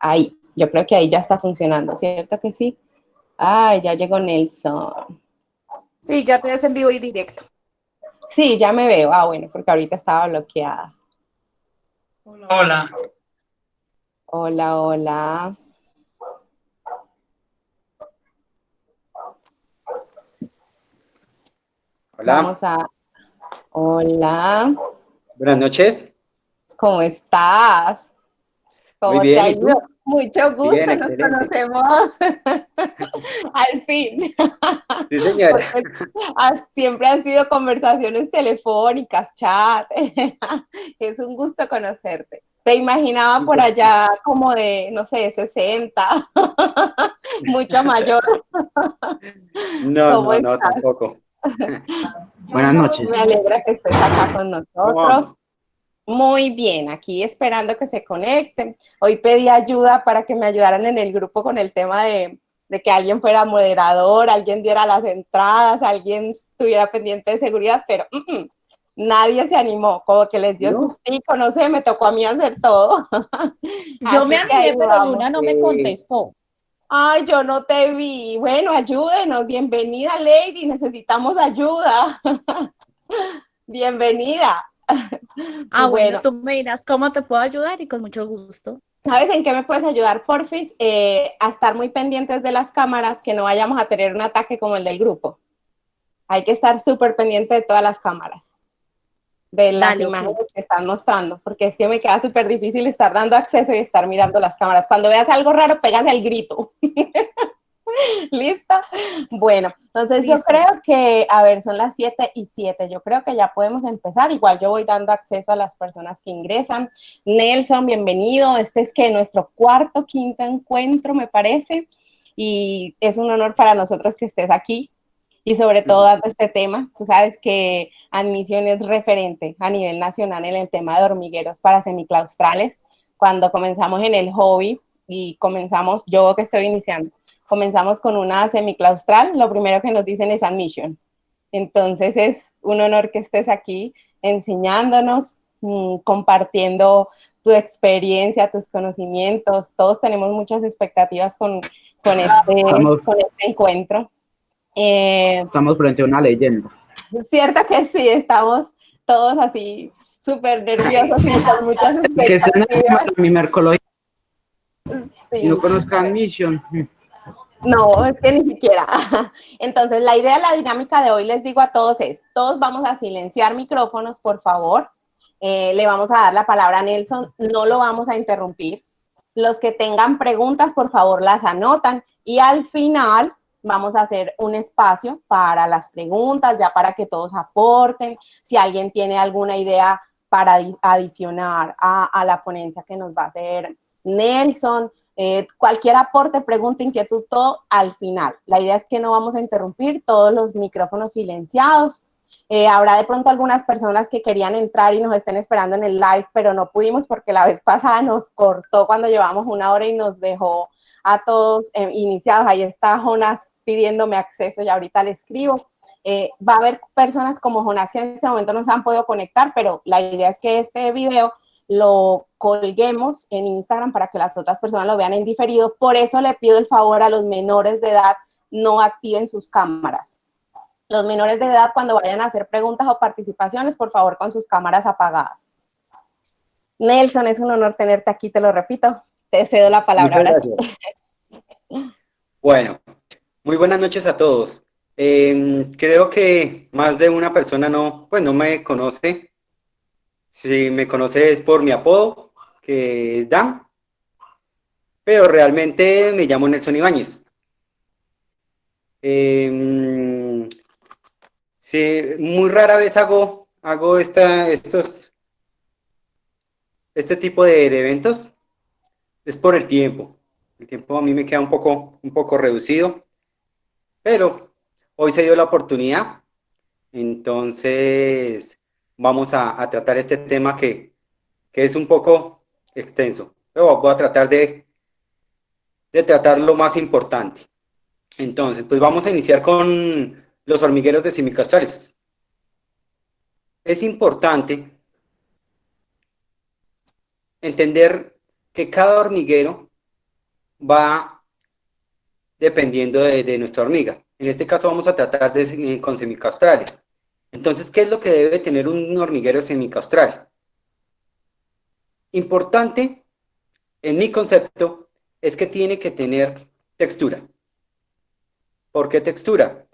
Ahí, yo creo que ahí ya está funcionando, ¿cierto que sí? Ay, ya llegó Nelson. Sí, ya te ves en vivo y directo. Sí, ya me veo. Ah, bueno, porque ahorita estaba bloqueada. Hola, Hola, hola. Hola, Vamos a... Hola, buenas noches. ¿cómo estás? Muy ¿Cómo te bien, ha ¿y ido? tú? Mucho Bien, gusto, nos excelente. conocemos al fin. Sí, señora. Porque siempre han sido conversaciones telefónicas, chat. Es un gusto conocerte. Te imaginaba por allá como de, no sé, 60, mucho mayor. No, ¿Cómo no, no, estás? tampoco. Buenas noches. Me alegra que estés acá con ¿Cómo nosotros. vamos? Muy bien, aquí esperando que se conecten. Hoy pedí ayuda para que me ayudaran en el grupo con el tema de que alguien fuera moderador, alguien diera las entradas, alguien estuviera pendiente de seguridad, pero nadie se animó, como que les dio ¿No? sustico, no sé, me tocó a mí hacer todo. Yo me Así que ahí animé, pero vamos. Luna no me Eh, contestó. Ay, yo no te vi. Bueno, ayúdenos. Bienvenida, Lady. Necesitamos ayuda. Bienvenida. Ah, bueno, Bueno, tú me dirás cómo te puedo ayudar y con mucho gusto. ¿sabes en qué me puedes ayudar, porfis? A estar muy pendientes de las cámaras, que no vayamos a tener un ataque como el del grupo. Hay que estar súper pendiente de todas las cámaras, de las Dale, ok. imágenes que están mostrando, porque es que me queda súper difícil estar dando acceso y estar mirando las cámaras. Cuando veas algo raro, pegas el grito. ¿Lista? Bueno, entonces yo Listo. creo que, a ver, son las 7:07. Yo creo que ya podemos empezar. Igual yo voy dando acceso a las personas que ingresan. Nelson, bienvenido. Este es que nuestro cuarto, quinto encuentro, me parece. Y es un honor para nosotros que estés aquí y sobre todo dando este tema. Tú sabes que Admisión es referente a nivel nacional en el tema de hormigueros para semiclaustrales. Cuando comenzamos en el hobby y comenzamos, yo que estoy iniciando, comenzamos con una semiclaustral, lo primero que nos dicen es admission. Entonces es un honor que estés aquí enseñándonos, compartiendo tu experiencia, tus conocimientos. Todos tenemos muchas expectativas Estamos, con este encuentro. estamos frente a una leyenda. Cierto que sí, estamos todos así súper nerviosos y con muchas Que estén en el tema expectativas. de la mimercología y no Sí. conozcan Mission. No, es que ni siquiera. Entonces, la idea, la dinámica de hoy, les digo a todos es, todos vamos a silenciar micrófonos, por favor. Le vamos a dar la palabra a Nelson, no lo vamos a interrumpir. Los que tengan preguntas, por favor, las anotan. Y al final vamos a hacer un espacio para las preguntas, ya para que todos aporten. Si alguien tiene alguna idea para adicionar a la ponencia que nos va a hacer Nelson, cualquier aporte, pregunta, inquietud, todo al final. La idea es que no vamos a interrumpir, todos los micrófonos silenciados. Habrá de pronto algunas personas que querían entrar y nos estén esperando en el live, pero no pudimos porque la vez pasada nos cortó cuando llevamos 1 hora y nos dejó a todos iniciados. Ahí está Jonas pidiéndome acceso y ahorita le escribo. Va a haber personas como Jonas que en este momento no se han podido conectar, pero la idea es que este video lo colguemos en Instagram para que las otras personas lo vean en diferido. Por eso le pido el favor a los menores de edad, no activen sus cámaras. Los menores de edad, cuando vayan a hacer preguntas o participaciones, por favor, con sus cámaras apagadas. Nelson, es un honor tenerte aquí, te lo repito. Te cedo la palabra Muchas ahora sí. gracias. Bueno, muy buenas noches a todos. Creo que más de una persona no, pues no me conoce. Si me conoce es por mi apodo, que es Dan, pero realmente me llamo Nelson Ibáñez. Eh, sí, muy rara vez hago este tipo de eventos. Es por el tiempo. El tiempo a mí me queda un poco reducido, pero hoy se dio la oportunidad. Entonces vamos a tratar este tema que es un poco extenso. Pero voy a tratar de tratar lo más importante. Entonces, pues vamos a iniciar con los hormigueros de semicastrales. Es importante entender que cada hormiguero va dependiendo de nuestra hormiga. En este caso vamos a tratar con semicaustrales. Entonces, ¿qué es lo que debe tener un hormiguero semicaustral? Importante, en mi concepto, es que tiene que tener textura. ¿Por qué textura?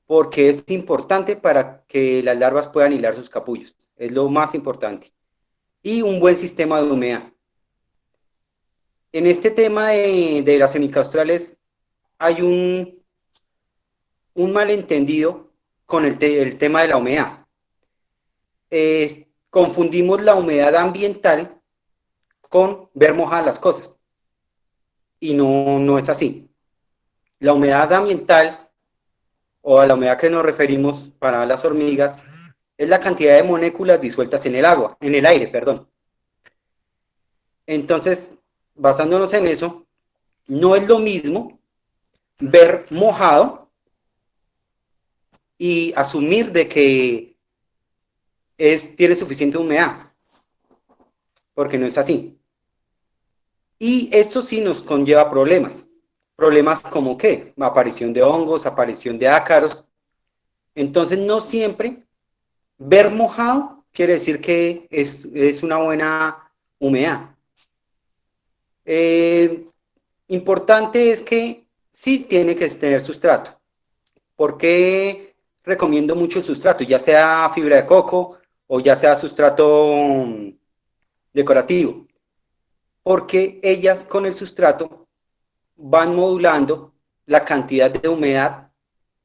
Porque es importante para que las larvas puedan hilar sus capullos. Es lo más importante. Y un buen sistema de humedad. En este tema de las semicaustrales hay un malentendido con el tema de la humedad. Confundimos la humedad ambiental con ver mojadas las cosas. Y no es así. La humedad ambiental, o a la humedad que nos referimos para las hormigas, es la cantidad de moléculas disueltas en el aire, perdón. Entonces, basándonos en eso, no es lo mismo ver mojado y asumir de que tiene suficiente humedad, porque no es así. Y esto sí nos conlleva problemas. Problemas como ¿qué? Aparición de hongos, aparición de ácaros. Entonces, no siempre ver mojado quiere decir que es una buena humedad. Importante es que sí tiene que tener sustrato. ¿Por qué recomiendo mucho el sustrato? Ya sea fibra de coco o ya sea sustrato decorativo. Porque ellas con el sustrato van modulando la cantidad de humedad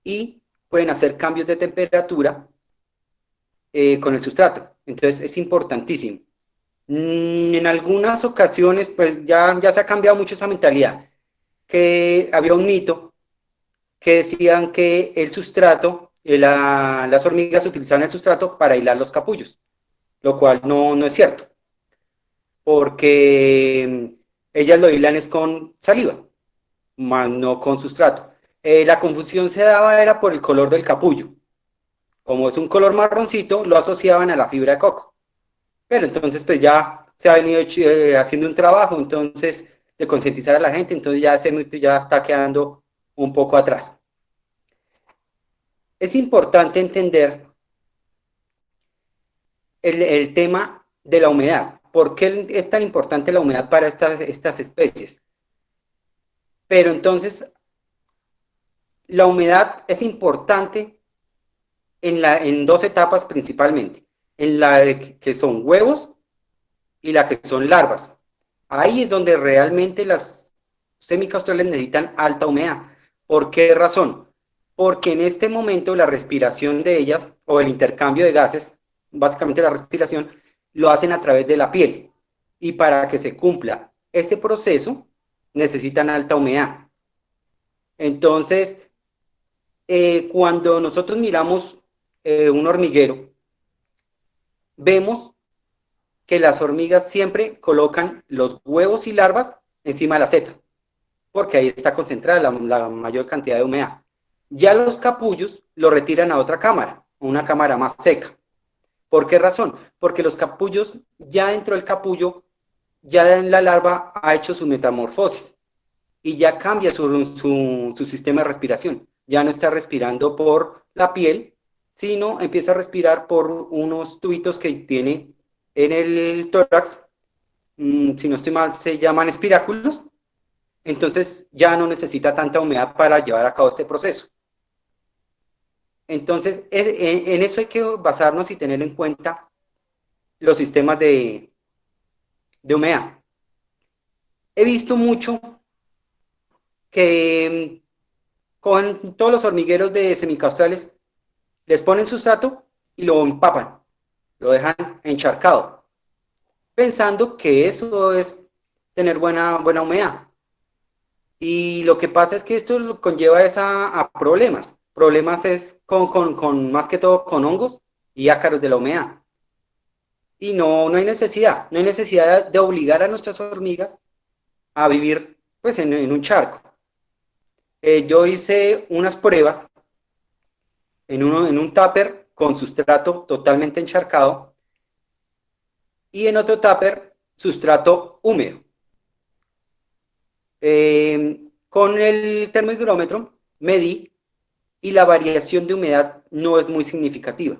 y pueden hacer cambios de temperatura con el sustrato. Entonces es importantísimo. En algunas ocasiones, pues ya se ha cambiado mucho esa mentalidad, que había un mito que decían que el sustrato, las hormigas utilizaban el sustrato para hilar los capullos, lo cual no es cierto, porque ellas lo hilan es con saliva, más no con sustrato. La confusión se daba era por el color del capullo. Como es un color marroncito, lo asociaban a la fibra de coco. Pero entonces pues ya se ha venido haciendo un trabajo entonces de concientizar a la gente, entonces ya ese mito ya está quedando un poco atrás. Es importante entender el tema de la humedad. ¿Por qué es tan importante la humedad para estas especies? Pero entonces, la humedad es importante en dos etapas principalmente, en la de que son huevos y la que son larvas. Ahí es donde realmente las semicaustrales necesitan alta humedad. ¿Por qué razón? Porque en este momento la respiración de ellas, o el intercambio de gases, básicamente la respiración, lo hacen a través de la piel. Y para que se cumpla ese proceso, necesitan alta humedad. Entonces, cuando nosotros miramos un hormiguero, vemos que las hormigas siempre colocan los huevos y larvas encima de la seta, porque ahí está concentrada la mayor cantidad de humedad. Ya los capullos lo retiran a otra cámara, una cámara más seca. ¿Por qué razón? Porque los capullos, ya dentro del capullo, ya la larva ha hecho su metamorfosis y ya cambia su sistema de respiración. Ya no está respirando por la piel, sino empieza a respirar por unos tubitos que tiene en el tórax, si no estoy mal, se llaman espiráculos. Entonces ya no necesita tanta humedad para llevar a cabo este proceso. Entonces, en eso hay que basarnos y tener en cuenta los sistemas de humedad. He visto mucho que con todos los hormigueros de semicaustrales les ponen sustrato y lo empapan, lo dejan encharcado, pensando que eso es tener buena humedad. Y lo que pasa es que esto conlleva a problemas. Problemas es con más que todo con hongos y ácaros de la humedad. Y no hay necesidad de obligar a nuestras hormigas a vivir pues en un charco. Yo hice unas pruebas en un tupper con sustrato totalmente encharcado y en otro tupper sustrato húmedo. Con el termohigrómetro medí y la variación de humedad no es muy significativa.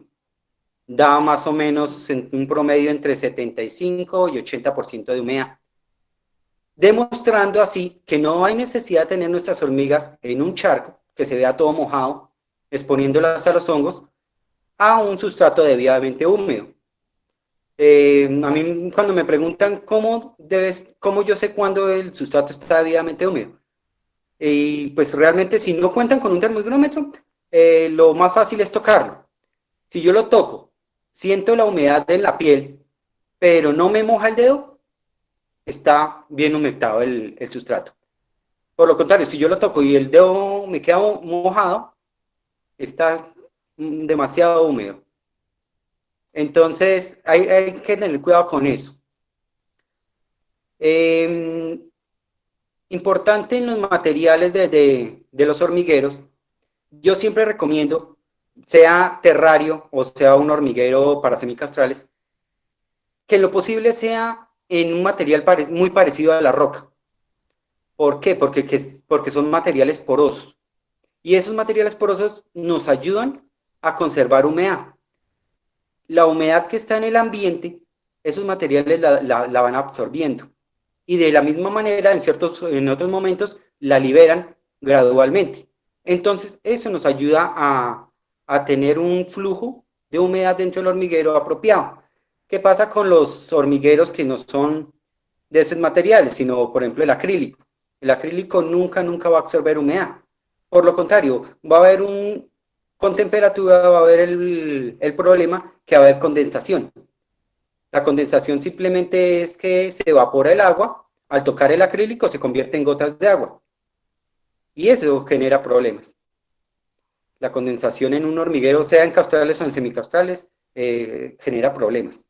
Da más o menos en un promedio entre 75 y 80% de humedad, demostrando así que no hay necesidad de tener nuestras hormigas en un charco que se vea todo mojado, exponiéndolas a los hongos, a un sustrato debidamente húmedo. A mí cuando me preguntan cómo yo sé cuándo el sustrato está debidamente húmedo, y pues realmente si no cuentan con un termohigrómetro, lo más fácil es tocarlo. Si yo lo toco, siento la humedad en la piel, pero no me moja el dedo, está bien humectado el sustrato. Por lo contrario, si yo lo toco y el dedo me queda mojado, está demasiado húmedo. Entonces hay que tener cuidado con eso. Importante en los materiales de los hormigueros, yo siempre recomiendo, sea terrario o sea un hormiguero para semicastrales, que lo posible sea en un material muy parecido a la roca. ¿Por qué? Porque son materiales porosos. Y esos materiales porosos nos ayudan a conservar humedad. La humedad que está en el ambiente, esos materiales la van absorbiendo. Y de la misma manera, en otros momentos, la liberan gradualmente. Entonces, eso nos ayuda a tener un flujo de humedad dentro del hormiguero apropiado. ¿Qué pasa con los hormigueros que no son de esos materiales, sino, por ejemplo, el acrílico? El acrílico nunca va a absorber humedad. Por lo contrario, va a haber con temperatura va a haber el problema que va a haber condensación. La condensación simplemente es que se evapora el agua, al tocar el acrílico se convierte en gotas de agua. Y eso genera problemas. La condensación en un hormiguero, sea en castrales o en semicastrales, genera problemas.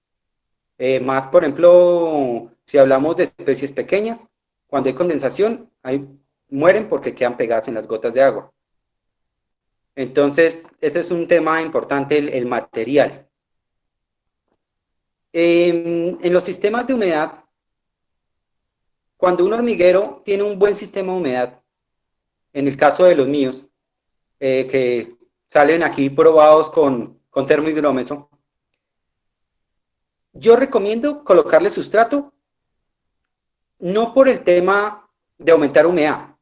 Más, por ejemplo, si hablamos de especies pequeñas, cuando hay condensación, mueren porque quedan pegadas en las gotas de agua. Entonces, ese es un tema importante, el material. En los sistemas de humedad, cuando un hormiguero tiene un buen sistema de humedad, en el caso de los míos, que salen aquí probados con termohigrómetro, yo recomiendo colocarle sustrato, no por el tema de aumentar humedad,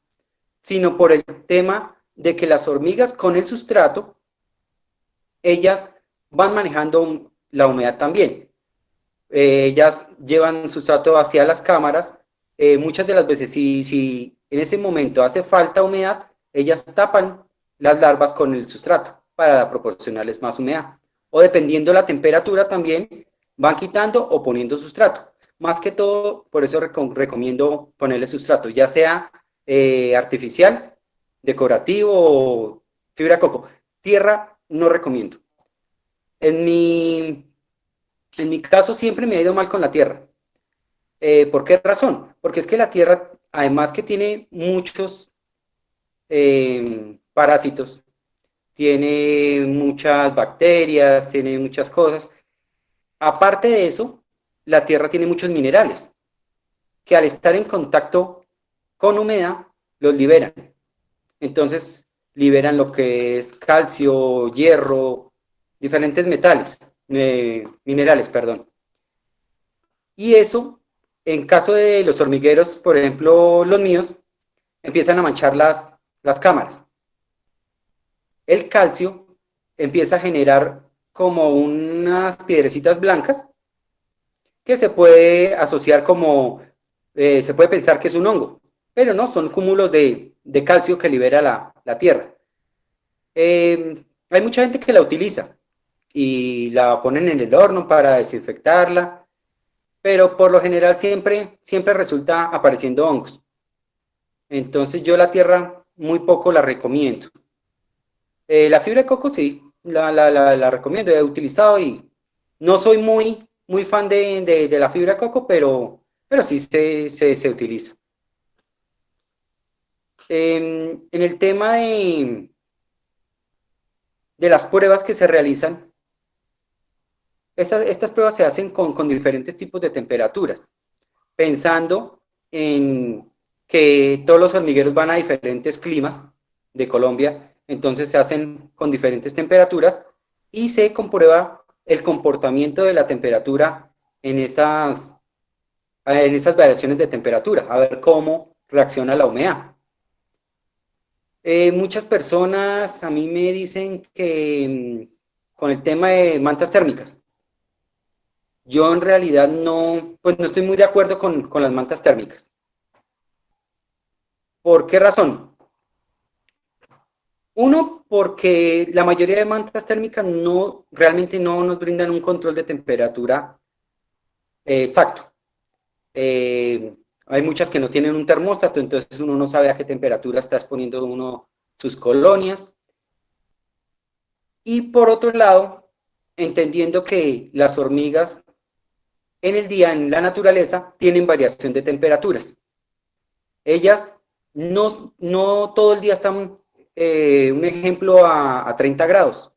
sino por el tema de que las hormigas con el sustrato, ellas van manejando la humedad también. Ellas llevan sustrato hacia las cámaras. Muchas de las veces, si en ese momento hace falta humedad, ellas tapan las larvas con el sustrato para proporcionarles más humedad. O dependiendo la temperatura también, van quitando o poniendo sustrato. Más que todo, por eso recomiendo ponerle sustrato, ya sea artificial, decorativo o fibra de coco. Tierra no recomiendo. En mi caso siempre me ha ido mal con la tierra. ¿Por qué razón? Porque es que la tierra, además que tiene muchos parásitos, tiene muchas bacterias, tiene muchas cosas. Aparte de eso, la tierra tiene muchos minerales que al estar en contacto con humedad, los liberan. Entonces, liberan lo que es calcio, hierro, diferentes minerales, perdón. Y eso, en caso de los hormigueros, por ejemplo, los míos, empiezan a manchar las cámaras. El calcio empieza a generar como unas piedrecitas blancas que se puede asociar se puede pensar que es un hongo, pero no, son cúmulos de calcio que libera la tierra. Hay mucha gente que la utiliza y la ponen en el horno para desinfectarla, pero por lo general siempre resulta apareciendo hongos. Entonces yo la tierra muy poco la recomiendo. La fibra de coco sí, la recomiendo, he utilizado y no soy muy fan de la fibra de coco, pero sí se utiliza. En el tema de las pruebas que se realizan, estas pruebas se hacen con diferentes tipos de temperaturas, pensando en que todos los hormigueros van a diferentes climas de Colombia, entonces se hacen con diferentes temperaturas y se comprueba el comportamiento de la temperatura en esas variaciones de temperatura, a ver cómo reacciona la humedad. Muchas personas a mí me dicen que con el tema de mantas térmicas, yo en realidad no, pues no estoy muy de acuerdo con las mantas térmicas. ¿Por qué razón? Uno, porque la mayoría de mantas térmicas realmente no nos brindan un control de temperatura exacto. Hay muchas que no tienen un termóstato, entonces uno no sabe a qué temperatura está exponiendo uno sus colonias. Y por otro lado, entendiendo que las hormigas en el día, en la naturaleza, tienen variación de temperaturas. Ellas no todo el día están, un ejemplo, a 30 grados.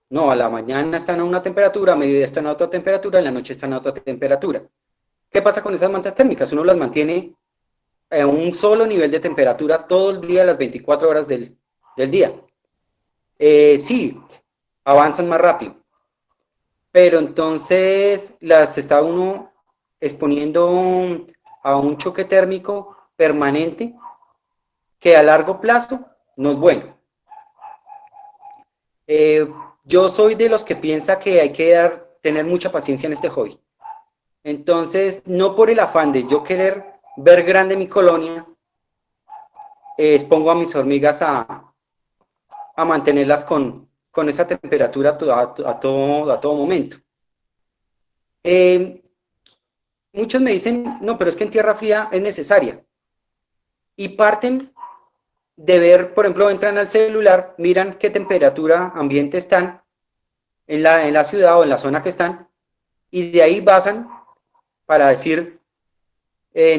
No, a la mañana están a una temperatura, a mediodía están a otra temperatura, en la noche están a otra temperatura. ¿Qué pasa con esas mantas térmicas? Uno las mantiene a un solo nivel de temperatura todo el día, las 24 horas del día. Sí, avanzan más rápido, pero entonces las está uno exponiendo a un choque térmico permanente que a largo plazo no es bueno. Yo soy de los que piensa que hay que tener mucha paciencia en este hobby. Entonces, no por el afán de yo querer ver grande mi colonia, expongo a mis hormigas a mantenerlas con esa temperatura a todo momento. Muchos me dicen, no, pero es que en tierra fría es necesaria. Y parten de ver, por ejemplo, entran al celular, miran qué temperatura ambiente están en la ciudad o en la zona que están, y de ahí basan para decir,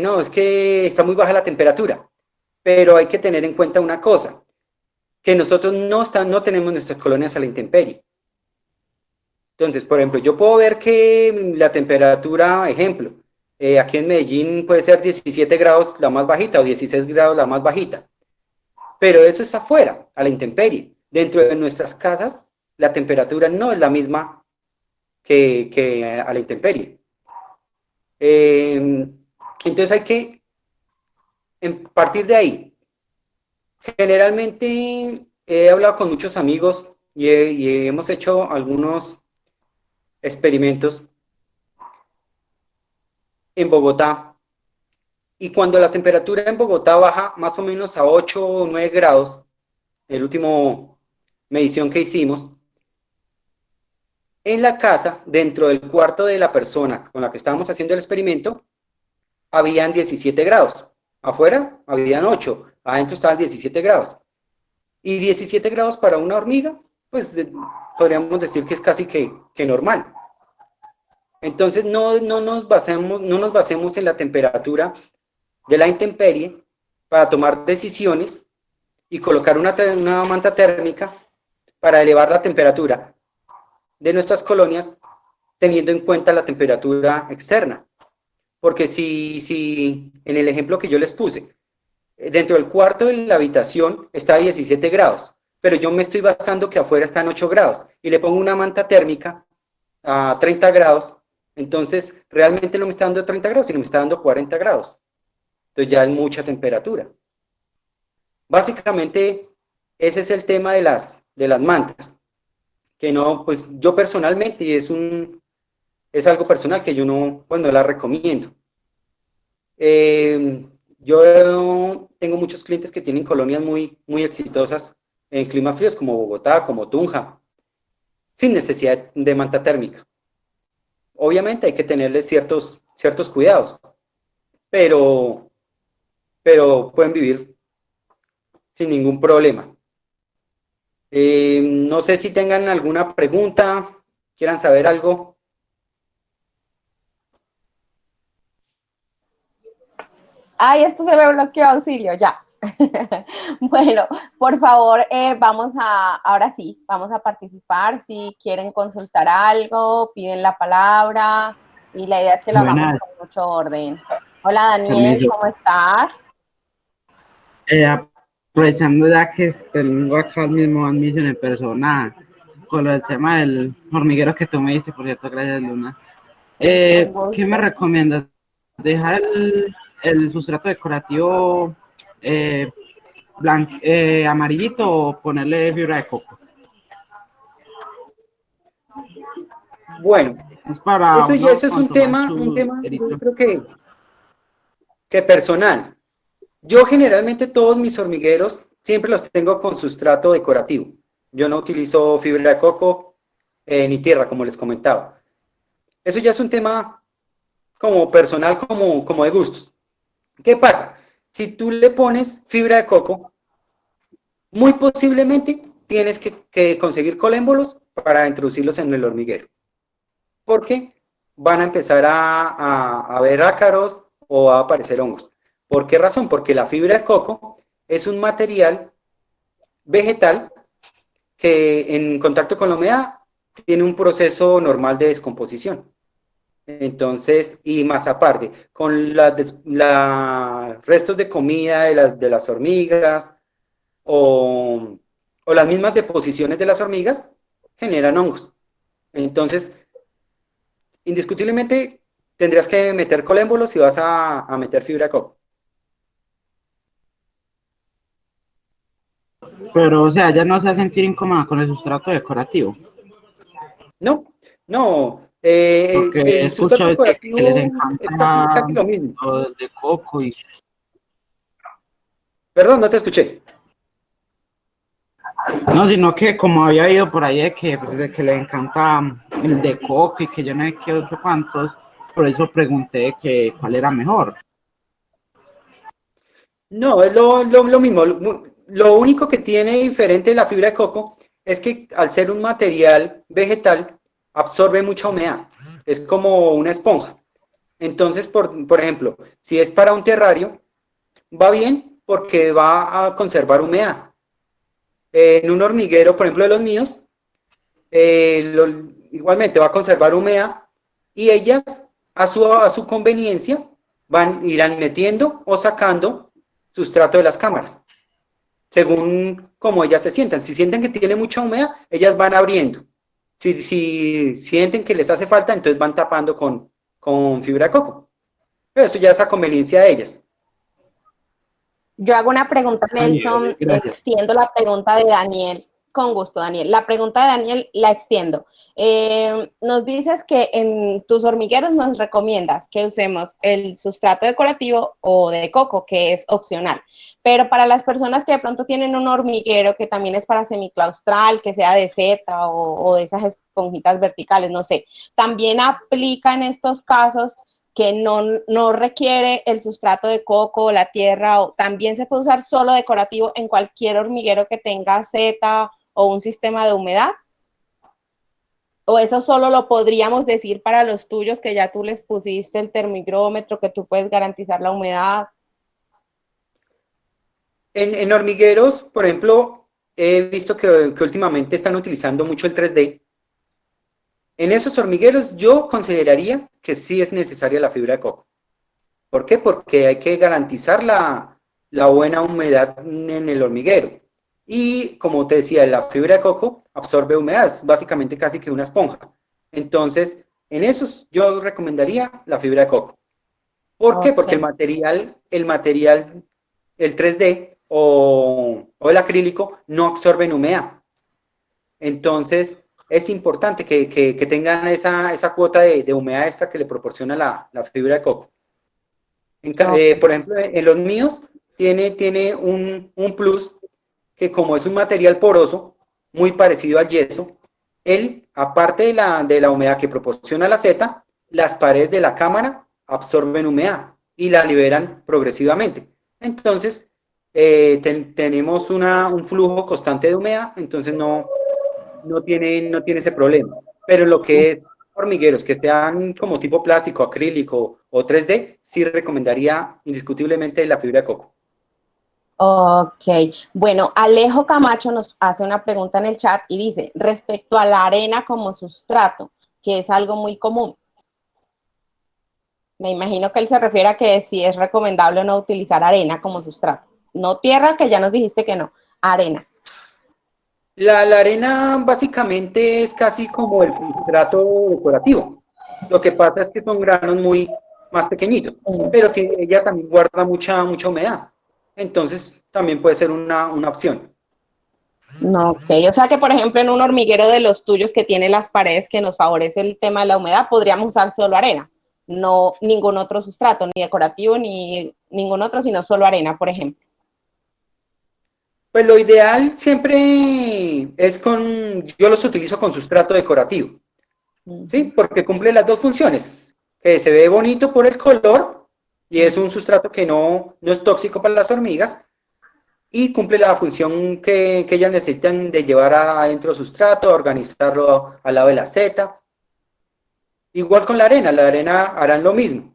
no, es que está muy baja la temperatura. Pero hay que tener en cuenta una cosa, que nosotros no tenemos nuestras colonias a la intemperie. Entonces, por ejemplo, yo puedo ver que la temperatura, ejemplo, aquí en Medellín puede ser 17 grados la más bajita o 16 grados la más bajita, pero eso es afuera, a la intemperie. Dentro de nuestras casas, la temperatura no es la misma que a la intemperie. Entonces hay que partir de ahí. Generalmente he hablado con muchos amigos y hemos hecho algunos experimentos en Bogotá, y cuando la temperatura en Bogotá baja más o menos a 8 o 9 grados, el último medición que hicimos, en la casa, dentro del cuarto de la persona con la que estábamos haciendo el experimento, habían 17 grados. Afuera habían 8, adentro estaban 17 grados. Y 17 grados para una hormiga, pues podríamos decir que es casi que normal. Entonces no nos basemos en la temperatura de la intemperie para tomar decisiones y colocar una manta térmica para elevar la temperatura de nuestras colonias teniendo en cuenta la temperatura externa. Porque si en el ejemplo que yo les puse, dentro del cuarto de la habitación está a 17 grados, pero yo me estoy basando que afuera están 8 grados y le pongo una manta térmica a 30 grados, entonces realmente no me está dando 30 grados, sino me está dando 40 grados. Entonces ya es mucha temperatura. Básicamente, ese es el tema de las mantas, que no, pues yo personalmente, y es algo personal que yo no la recomiendo. Yo tengo muchos clientes que tienen colonias muy exitosas en climas fríos como Bogotá, como Tunja, sin necesidad de manta térmica. Obviamente hay que tenerles ciertos cuidados, pero pueden vivir sin ningún problema. No sé si tengan alguna pregunta, quieran saber algo. Ay, esto se me bloqueó, auxilio, ya. Bueno, por favor, ahora sí, vamos a participar. Si quieren consultar algo, piden la palabra y la idea es que lo hagamos con mucho orden. Hola Daniel, Permiso. ¿cómo estás? Aprovechando ya que tengo acá mismo admisión en persona con el tema del hormiguero que tú me diste, por cierto, gracias Luna. ¿Qué me recomiendas? ¿Dejar el sustrato decorativo amarillito o ponerle fibra de coco? Bueno, Es para eso uno es un tomar tema, su yo eritrón. creo que personal. Yo generalmente todos mis hormigueros siempre los tengo con sustrato decorativo. Yo no utilizo fibra de coco ni tierra, como les comentaba. Eso ya es un tema como personal, como de gustos. ¿Qué pasa? Si tú le pones fibra de coco, muy posiblemente tienes que conseguir colémbolos para introducirlos en el hormiguero. Porque van a empezar a ver ácaros o a aparecer hongos. ¿Por qué razón? Porque la fibra de coco es un material vegetal que en contacto con la humedad tiene un proceso normal de descomposición. Entonces, y más aparte, con los restos de comida de las hormigas o las mismas deposiciones de las hormigas generan hongos. Entonces, indiscutiblemente tendrías que meter colémbolos si vas a meter fibra de coco. Pero, o sea, ya no se va a sentir incómoda con el sustrato decorativo. No, no, Porque he el sustrato escuchado que les decorativo es encanta casi lo mismo. lo de coco y... Perdón, no te escuché. No, sino que como había oído por ahí pues, de que le encanta el de coco y que yo no sé qué otro cuantos, por eso pregunté que cuál era mejor. No, es lo mismo. Lo único que tiene diferente la fibra de coco es que al ser un material vegetal, absorbe mucha humedad. Es como una esponja. Entonces, por ejemplo, si es para un terrario, va bien porque va a conservar humedad. En un hormiguero, por ejemplo, de los míos, igualmente va a conservar humedad y ellas a su conveniencia irán metiendo o sacando sustrato de las cámaras, según como ellas se sientan. Si sienten que tiene mucha humedad, ellas van abriendo. Si sienten que les hace falta, entonces van tapando con fibra de coco. Pero eso ya es a conveniencia de ellas. Yo hago una pregunta, Nelson, Gracias. extiendo la pregunta de Daniel. Con gusto, Daniel. La pregunta de Daniel la extiendo. Nos dices que en tus hormigueros nos recomiendas que usemos el sustrato decorativo o de coco, que es opcional. Pero para las personas que de pronto tienen un hormiguero que también es para semiclaustral, que sea de seta o de esas esponjitas verticales, no sé, también aplica en estos casos que no requiere el sustrato de coco o la tierra, o también se puede usar solo decorativo en cualquier hormiguero que tenga seta o un sistema de humedad. ¿O eso solo lo podríamos decir para los tuyos que ya tú les pusiste el termigrómetro, que tú puedes garantizar la humedad? En hormigueros, por ejemplo, he visto que últimamente están utilizando mucho el 3D. En esos hormigueros yo consideraría que sí es necesaria la fibra de coco. ¿Por qué? Porque hay que garantizar la buena humedad en el hormiguero. Y como te decía, la fibra de coco absorbe humedad, es básicamente casi que una esponja. Entonces, en esos yo recomendaría la fibra de coco. ¿Por qué? Porque el material, el 3D o el acrílico no absorben humedad. Entonces, es importante que tengan esa cuota de humedad extra que le proporciona la fibra de coco. Por ejemplo, en los míos tiene un plus que como es un material poroso, muy parecido al yeso, él, aparte de la humedad que proporciona la seta, las paredes de la cámara absorben humedad y la liberan progresivamente. Entonces, tenemos un flujo constante de humedad, entonces no tiene ese problema. Pero lo que es hormigueros que sean como tipo plástico, acrílico o 3D, sí recomendaría indiscutiblemente la fibra de coco. Ok, bueno, Alejo Camacho nos hace una pregunta en el chat y dice, respecto a la arena como sustrato, que es algo muy común. Me imagino que él se refiere a que si es recomendable o no utilizar arena como sustrato. No tierra, que ya nos dijiste que no. Arena. La arena básicamente es casi como el sustrato decorativo. Lo que pasa es que son granos muy más pequeñitos, pero ella también guarda mucha humedad. Entonces también puede ser una opción. No, ok. O sea que, por ejemplo, en un hormiguero de los tuyos que tiene las paredes que nos favorece el tema de la humedad, podríamos usar solo arena. No ningún otro sustrato, ni decorativo, ni ningún otro, sino solo arena, por ejemplo. Pues lo ideal siempre es yo los utilizo con sustrato decorativo, ¿sí? Porque cumple las dos funciones, que se ve bonito por el color y es un sustrato que no es tóxico para las hormigas y cumple la función que ellas necesitan de llevar adentro sustrato, organizarlo al lado de la seta. Igual con la arena harán lo mismo.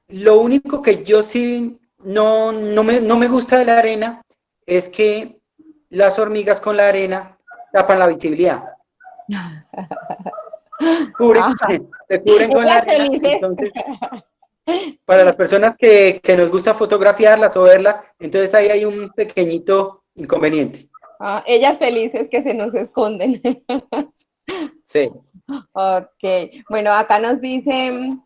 Lo único que yo sí no me gusta de la arena es que las hormigas con la arena tapan la visibilidad. Se cubren con la arena. Entonces, para las personas que nos gusta fotografiarlas o verlas, entonces ahí hay un pequeñito inconveniente. Ellas felices que se nos esconden. Sí. Ok. Bueno, acá nos dice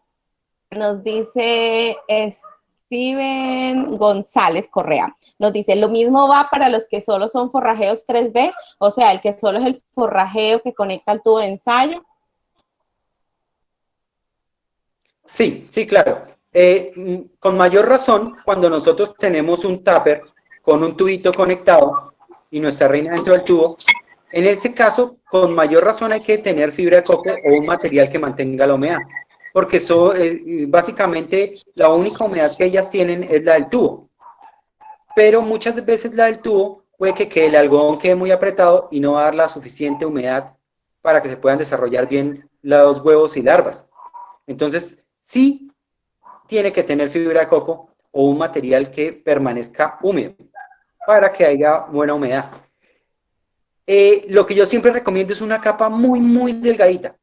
Steven González Correa. Nos dice, lo mismo va para los que solo son forrajeos 3D, o sea, el que solo es el forrajeo que conecta al tubo de ensayo. Sí, claro. Con mayor razón, cuando nosotros tenemos un tupper con un tubito conectado y nuestra reina dentro del tubo, en ese caso, con mayor razón hay que tener fibra de coco o un material que mantenga la humedad, porque eso, básicamente la única humedad que ellas tienen es la del tubo. Pero muchas veces la del tubo puede que el algodón quede muy apretado y no va a dar la suficiente humedad para que se puedan desarrollar bien los huevos y larvas. Entonces, sí tiene que tener fibra de coco o un material que permanezca húmedo para que haya buena humedad. Lo que yo siempre recomiendo es una capa muy delgadita,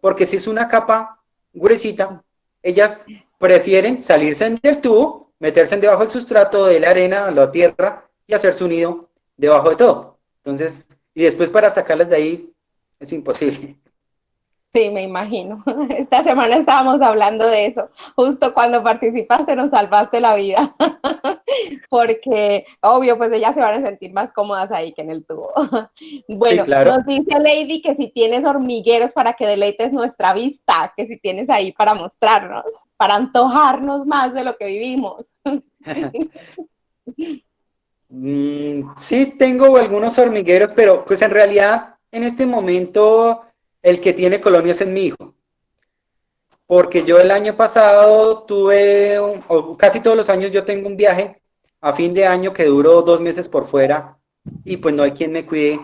porque si es una capa gruesita, ellas prefieren salirse del tubo, meterse debajo del sustrato de la arena o la tierra y hacer su nido debajo de todo. Entonces, y después para sacarlas de ahí es imposible. Sí, me imagino. Esta semana estábamos hablando de eso. Justo cuando participaste nos salvaste la vida. Porque, obvio, pues ellas se van a sentir más cómodas ahí que en el tubo. Bueno, Sí, claro. nos dice Lady que si tienes hormigueros para que deleites nuestra vista, que si tienes ahí para mostrarnos, para antojarnos más de lo que vivimos. Sí, tengo algunos hormigueros, pero pues en realidad en este momento el que tiene colonias es mi hijo. Porque yo el año pasado tuve, o casi todos los años yo tengo un viaje a fin de año que duró 2 meses por fuera y pues no hay quien me cuide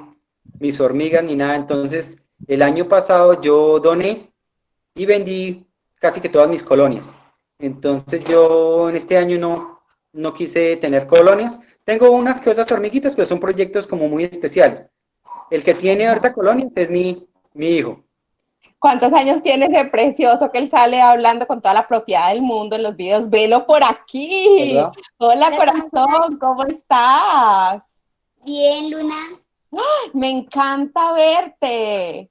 mis hormigas ni nada. Entonces el año pasado yo doné y vendí casi que todas mis colonias. Entonces yo en este año no quise tener colonias. Tengo unas que otras hormiguitas, pero son proyectos como muy especiales. El que tiene ahorita colonias es mi hijo. ¿Cuántos años tiene ese precioso que él sale hablando con toda la propiedad del mundo en los videos? Velo por aquí. ¿Verdad? Hola, corazón, ¿cómo estás? Bien, Luna. Me encanta verte.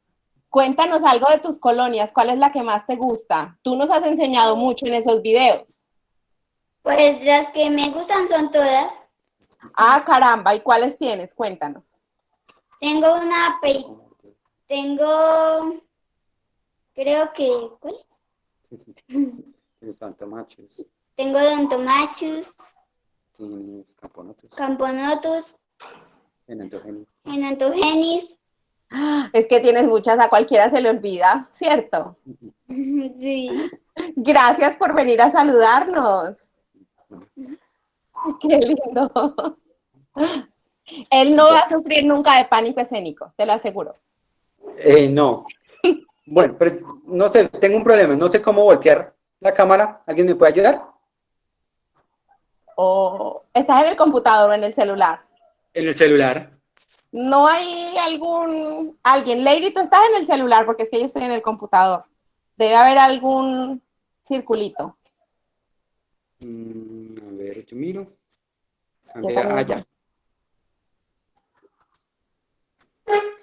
Cuéntanos algo de tus colonias. ¿Cuál es la que más te gusta? Tú nos has enseñado mucho en esos videos. Pues las que me gustan son todas. Ah, caramba. ¿Y cuáles tienes? Cuéntanos. Tengo creo que, ¿cuál es? Santomachus, Tengo Dontomachus, tienes Camponotus, Camponotus, Enantogenes. Enantogenis. Es que tienes muchas, a cualquiera se le olvida, ¿cierto? Sí. Gracias por venir a saludarnos. Qué lindo. Él no va a sufrir nunca de pánico escénico, te lo aseguro. No. Bueno, pero no sé, tengo un problema, no sé cómo voltear la cámara. ¿Alguien me puede ayudar? ¿O estás en el computador o en el celular? En el celular. ¿No hay alguien? Lady, tú estás en el celular porque es que yo estoy en el computador. Debe haber algún circulito. A ver, yo miro. Cambia allá.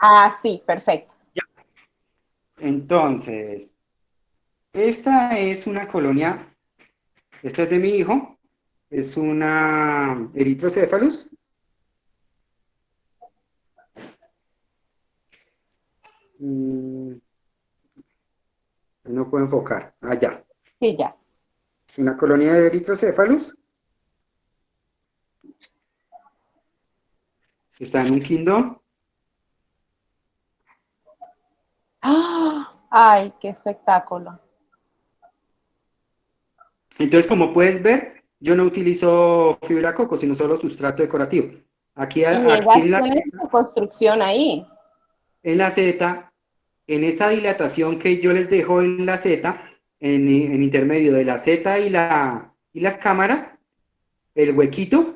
Ah, sí, perfecto. Entonces, esta es una colonia, esta es de mi hijo, es una Erythrocephalus. No puedo enfocar, allá. Sí, ya. Es una colonia de Erythrocephalus. Está en un quindón. ¡Ah! Ay, qué espectáculo. Entonces, como puedes ver, yo no utilizo fibra coco, sino solo sustrato decorativo. Aquí, Y aquí ellas tienen su construcción ahí. en la Z, en esa dilatación que yo les dejo en la Z, en intermedio de la Z y las cámaras, el huequito,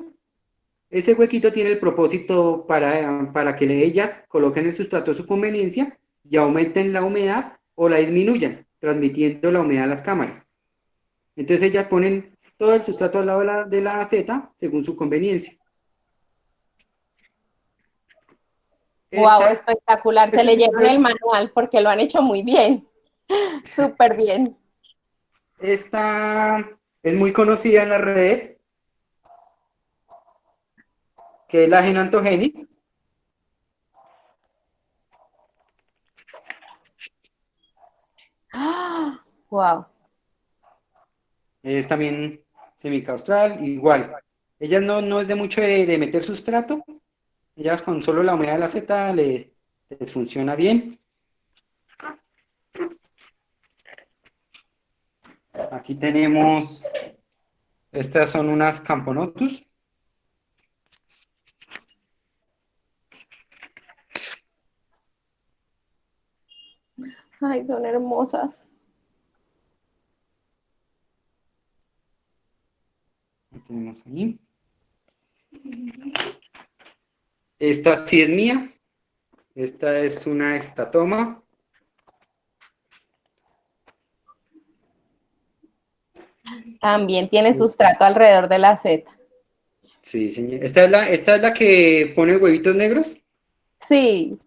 ese huequito tiene el propósito para que ellas coloquen el sustrato a su conveniencia y aumenten la humedad o la disminuyan, transmitiendo la humedad a las cámaras. Entonces ellas ponen todo el sustrato al lado de la Z según su conveniencia. Wow, Esta, espectacular. Se leyeron el manual porque lo han hecho muy bien. Súper bien. esta es muy conocida en las redes, que es la Genantogénis. ¡Ah! Wow. Es también semicaustral, igual. Ellas no es de mucho de meter sustrato, ellas con solo la humedad de la Z les funciona bien. Aquí tenemos, estas son unas Camponotus. Ay, son hermosas. Lo tenemos ahí. Esta sí es mía. Esta es una estatoma. También tiene sustrato alrededor de la Z. Sí, señor. Esta es la que pone huevitos negros. Sí,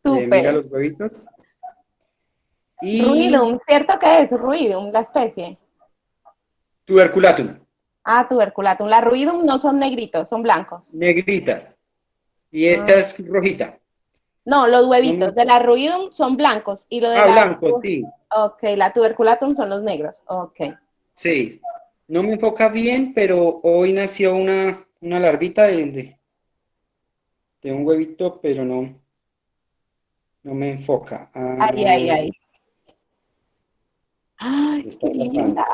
Mira súper. los huevitos. Y Ruidum, ¿cierto que es Ruidum la especie? tuberculatum, Ah, tuberculatum. Las Ruidum no son negritos, son blancos. negritas. Y esta Ah. es rojita. No, los huevitos No, de la Ruidum son blancos y lo de blanco, sí. Ok, la tuberculatum son los negros. Ok. Sí. No me enfoca bien, pero hoy nació una larvita de un huevito, pero no me enfoca. Ay, ay, ay. Ay, Está qué tapando. linda.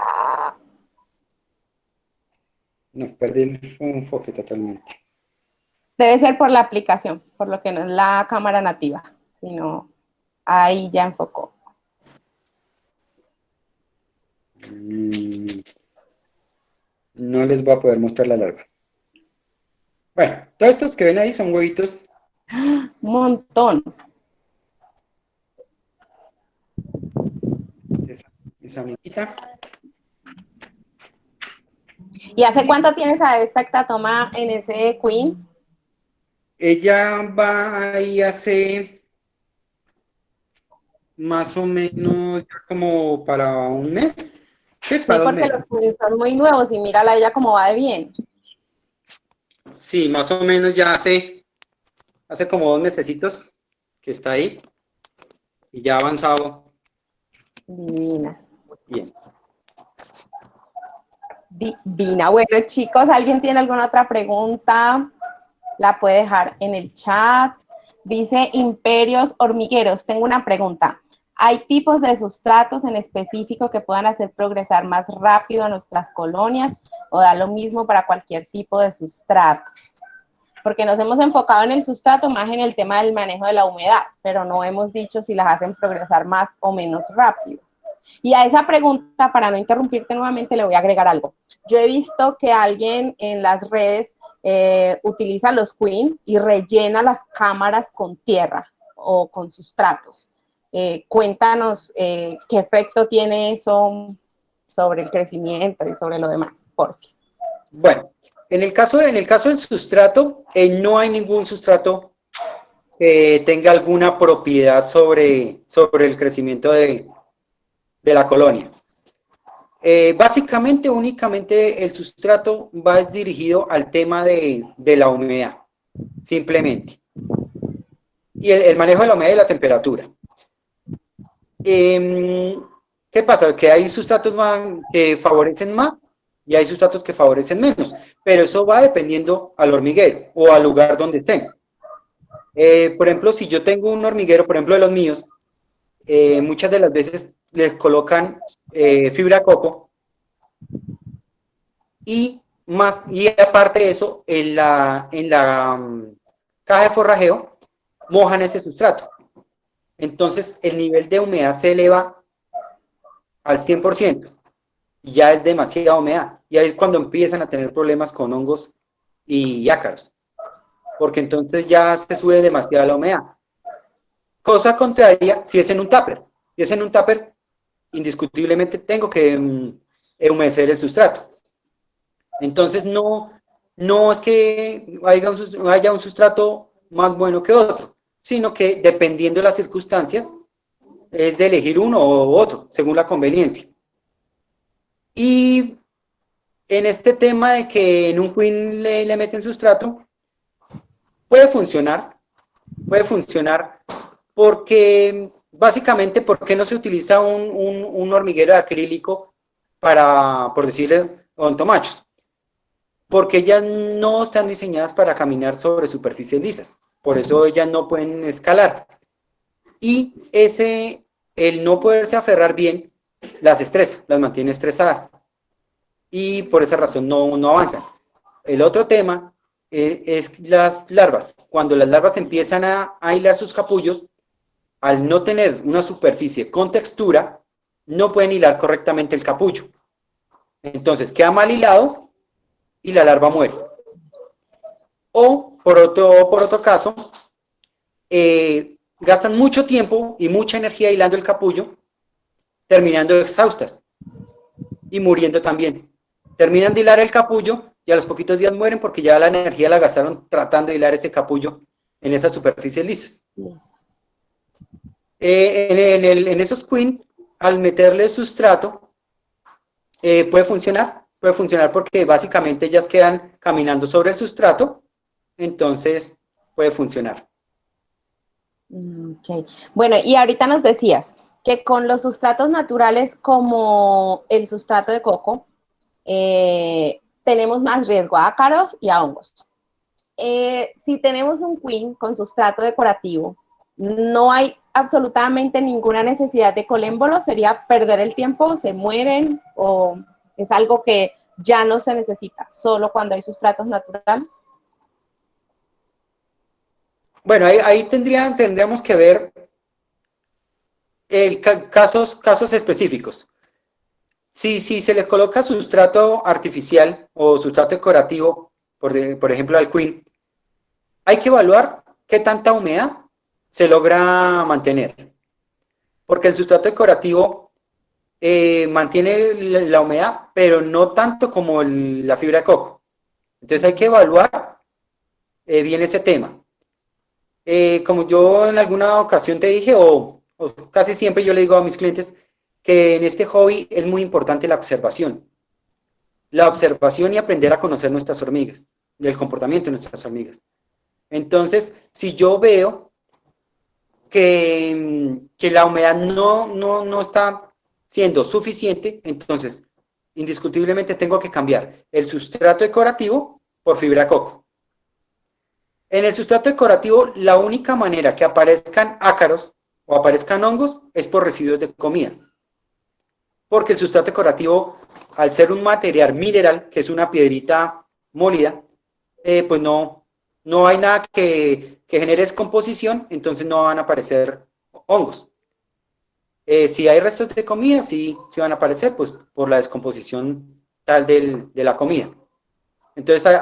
No, perdí el enfoque totalmente. Debe ser por la aplicación, por lo que no es la cámara nativa, sino ahí ya enfocó. No les voy a poder mostrar la larva. Bueno, todos estos que ven ahí son huevitos. Un montón. Esa amiguita. ¿Y hace cuánto tienes a esta ectatoma en ese queen? Ella va ahí hace más o menos ya como para un mes. Sí, Sí, para 2 porque los meses. queens son muy nuevos y mírala ella cómo va de bien. Sí, más o menos ya hace como 2 mesecitos que está ahí y ya ha avanzado Divina. bien. Divina. Bueno, chicos, ¿alguien tiene alguna otra pregunta? La puede dejar en el chat. Dice Imperios Hormigueros. Tengo una pregunta. ¿Hay tipos de sustratos en específico que puedan hacer progresar más rápido a nuestras colonias o da lo mismo para cualquier tipo de sustrato? Porque nos hemos enfocado en el sustrato más en el tema del manejo de la humedad, pero no hemos dicho si las hacen progresar más o menos rápido. Y a esa pregunta, para no interrumpirte nuevamente, le voy a agregar algo. Yo he visto que alguien en las redes utiliza los queen y rellena las cámaras con tierra o con sustratos. Cuéntanos qué efecto tiene eso sobre el crecimiento y sobre lo demás, porfis. Bueno, en el caso del sustrato, no hay ningún sustrato que tenga alguna propiedad sobre el crecimiento de la colonia. Básicamente, únicamente el sustrato va dirigido al tema de la humedad, simplemente. Y el manejo de la humedad y la temperatura. ¿Qué pasa? Que hay sustratos que favorecen más y hay sustratos que favorecen menos, pero eso va dependiendo al hormiguero o al lugar donde estén. Por ejemplo, si yo tengo un hormiguero, por ejemplo de los míos, muchas de las veces les colocan fibra coco y aparte de eso, en la caja de forrajeo mojan ese sustrato. Entonces el nivel de humedad se eleva al 100%. Y ya es demasiada humedad. Y ahí es cuando empiezan a tener problemas con hongos y ácaros. Porque entonces ya se sube demasiado la humedad. Cosa contraria, si es en un tupper. Si es en un tupper, indiscutiblemente tengo que humedecer el sustrato. Entonces no es que haya un sustrato más bueno que otro, sino que dependiendo de las circunstancias, es de elegir uno u otro, según la conveniencia. Y en este tema de que en un queen le meten sustrato, puede funcionar porque, básicamente, ¿por qué no se utiliza un hormiguero de acrílico para, por decirle, odontomachos? Porque ellas no están diseñadas para caminar sobre superficies lisas, por eso ellas no pueden escalar. Y el no poderse aferrar bien, las estresa, las mantiene estresadas. Y por esa razón no avanzan. El otro tema es las larvas. Cuando las larvas empiezan a hilar sus capullos, al no tener una superficie con textura, no pueden hilar correctamente el capullo. Entonces queda mal hilado y la larva muere. O, por otro caso, gastan mucho tiempo y mucha energía hilando el capullo, terminando exhaustas y muriendo también. Terminan de hilar el capullo y a los poquitos días mueren porque ya la energía la gastaron tratando de hilar ese capullo en esas superficies lisas. En esos queen, al meterle sustrato, puede funcionar porque básicamente ellas quedan caminando sobre el sustrato, entonces puede funcionar. Okay. Bueno, y ahorita nos decías que con los sustratos naturales como el sustrato de coco, tenemos más riesgo a ácaros y a hongos. Si tenemos un queen con sustrato decorativo, no hay absolutamente ninguna necesidad de colémbolo, sería perder el tiempo, se mueren o es algo que ya no se necesita, solo cuando hay sustratos naturales. Bueno, ahí tendríamos que ver casos específicos. Si se les coloca sustrato artificial o sustrato decorativo, por ejemplo al queen, hay que evaluar qué tanta humedad se logra mantener. Porque el sustrato decorativo mantiene la humedad, pero no tanto como la fibra de coco. Entonces hay que evaluar bien ese tema. Como yo en alguna ocasión te dije, o casi siempre yo le digo a mis clientes, que en este hobby es muy importante la observación. La observación y aprender a conocer nuestras hormigas, y el comportamiento de nuestras hormigas. Entonces, si yo veo que la humedad no está siendo suficiente, entonces, indiscutiblemente tengo que cambiar el sustrato decorativo por fibra de coco. En el sustrato decorativo, la única manera que aparezcan ácaros o aparezcan hongos es por residuos de comida. Porque el sustrato decorativo, al ser un material mineral, que es una piedrita molida, pues no hay nada que genere descomposición, entonces no van a aparecer hongos. Si hay restos de comida, sí van a aparecer, pues por la descomposición tal de la comida. Entonces,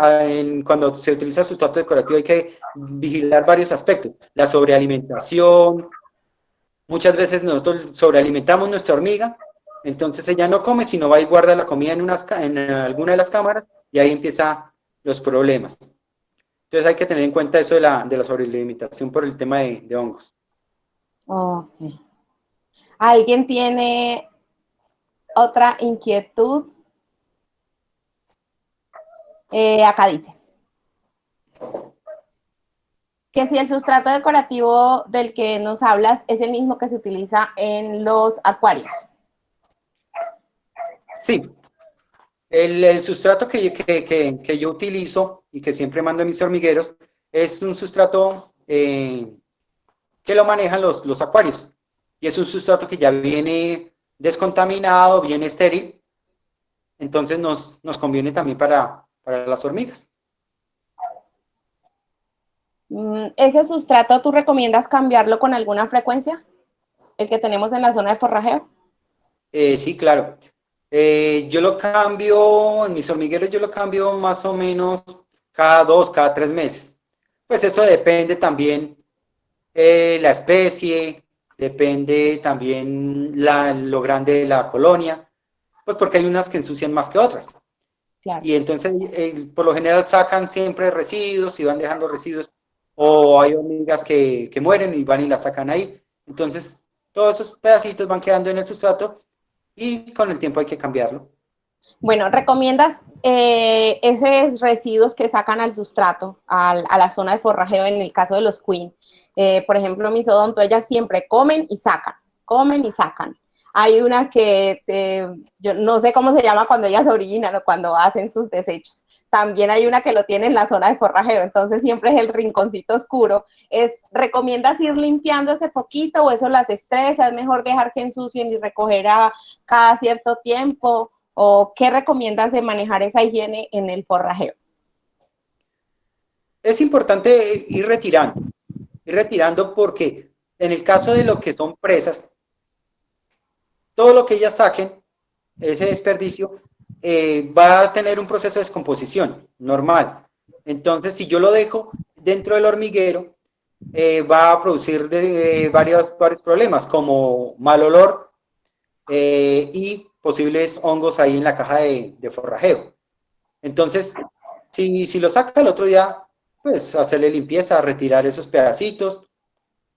cuando se utiliza sustrato decorativo hay que vigilar varios aspectos. La sobrealimentación. Muchas veces nosotros sobrealimentamos nuestra hormiga, entonces ella no come, sino va y guarda la comida en alguna de las cámaras y ahí empieza los problemas. Entonces hay que tener en cuenta eso de la sobrealimentación por el tema de hongos. Ok. ¿Alguien tiene otra inquietud? Acá dice que si el sustrato decorativo del que nos hablas es el mismo que se utiliza en los acuarios. Sí, el sustrato que yo utilizo y que siempre mando a mis hormigueros es un sustrato que lo manejan los acuarios. Y es un sustrato que ya viene descontaminado, viene estéril. Entonces nos conviene también para las hormigas. ¿Ese sustrato tú recomiendas cambiarlo con alguna frecuencia? ¿El que tenemos en la zona de forrajeo? Sí, claro. Yo lo cambio, en mis hormigueros yo lo cambio más o menos cada 2, cada 3 meses. Pues eso depende también la especie, depende también lo grande de la colonia, pues porque hay unas que ensucian más que otras. Claro. Y entonces por lo general sacan siempre residuos y van dejando residuos, o hay hormigas que mueren y van y las sacan ahí. Entonces todos esos pedacitos van quedando en el sustrato y con el tiempo hay que cambiarlo. Bueno, ¿recomiendas esos residuos que sacan al sustrato, a la zona de forrajeo en el caso de los queen? Por ejemplo, mis odonto, ellas siempre comen y sacan, comen y sacan. Hay una que, yo no sé cómo se llama cuando ellas orinan o cuando hacen sus desechos. También hay una que lo tiene en la zona de forrajeo, entonces siempre es el rinconcito oscuro. ¿Recomiendas ir limpiando ese poquito o eso las estresa? ¿Es mejor dejar que ensucien y recoger cada cierto tiempo? ¿O qué recomiendas de manejar esa higiene en el forrajeo? Es importante ir retirando porque en el caso de lo que son presas, todo lo que ellas saquen, ese desperdicio, va a tener un proceso de descomposición normal. Entonces, si yo lo dejo dentro del hormiguero, va a producir varios problemas, como mal olor y posibles hongos ahí en la caja de forrajeo. Entonces, si lo saca el otro día, pues hacerle limpieza, retirar esos pedacitos.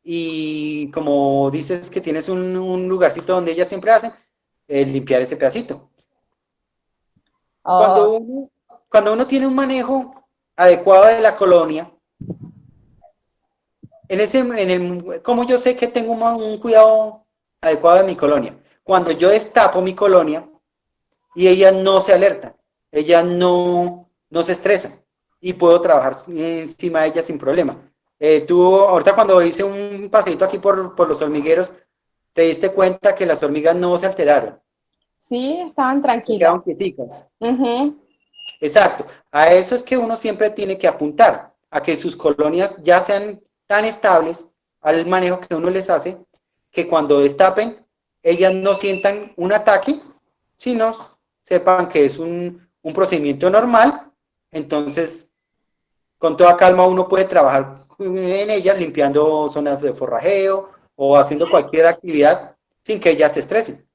Y como dices que tienes un lugarcito donde ellas siempre hacen, limpiar ese pedacito. Oh. Cuando uno tiene un manejo adecuado de la colonia, ¿cómo yo sé que tengo un cuidado adecuado de mi colonia? Cuando yo destapo mi colonia y ellas no se alertan, ellas no se estresan y puedo trabajar encima de ellas sin problema. Ahorita cuando hice un paseito aquí por los hormigueros, te diste cuenta que las hormigas no se alteraron. Sí, estaban Se tranquilas. quedaron quieticas. Uh-huh. Exacto. A eso es que uno siempre tiene que apuntar, a que sus colonias ya sean tan estables al manejo que uno les hace, que cuando destapen, ellas no sientan un ataque, sino sepan que es un procedimiento normal. Entonces, con toda calma uno puede trabajar en ellas, limpiando zonas de forrajeo o haciendo cualquier actividad sin que ellas se estresen.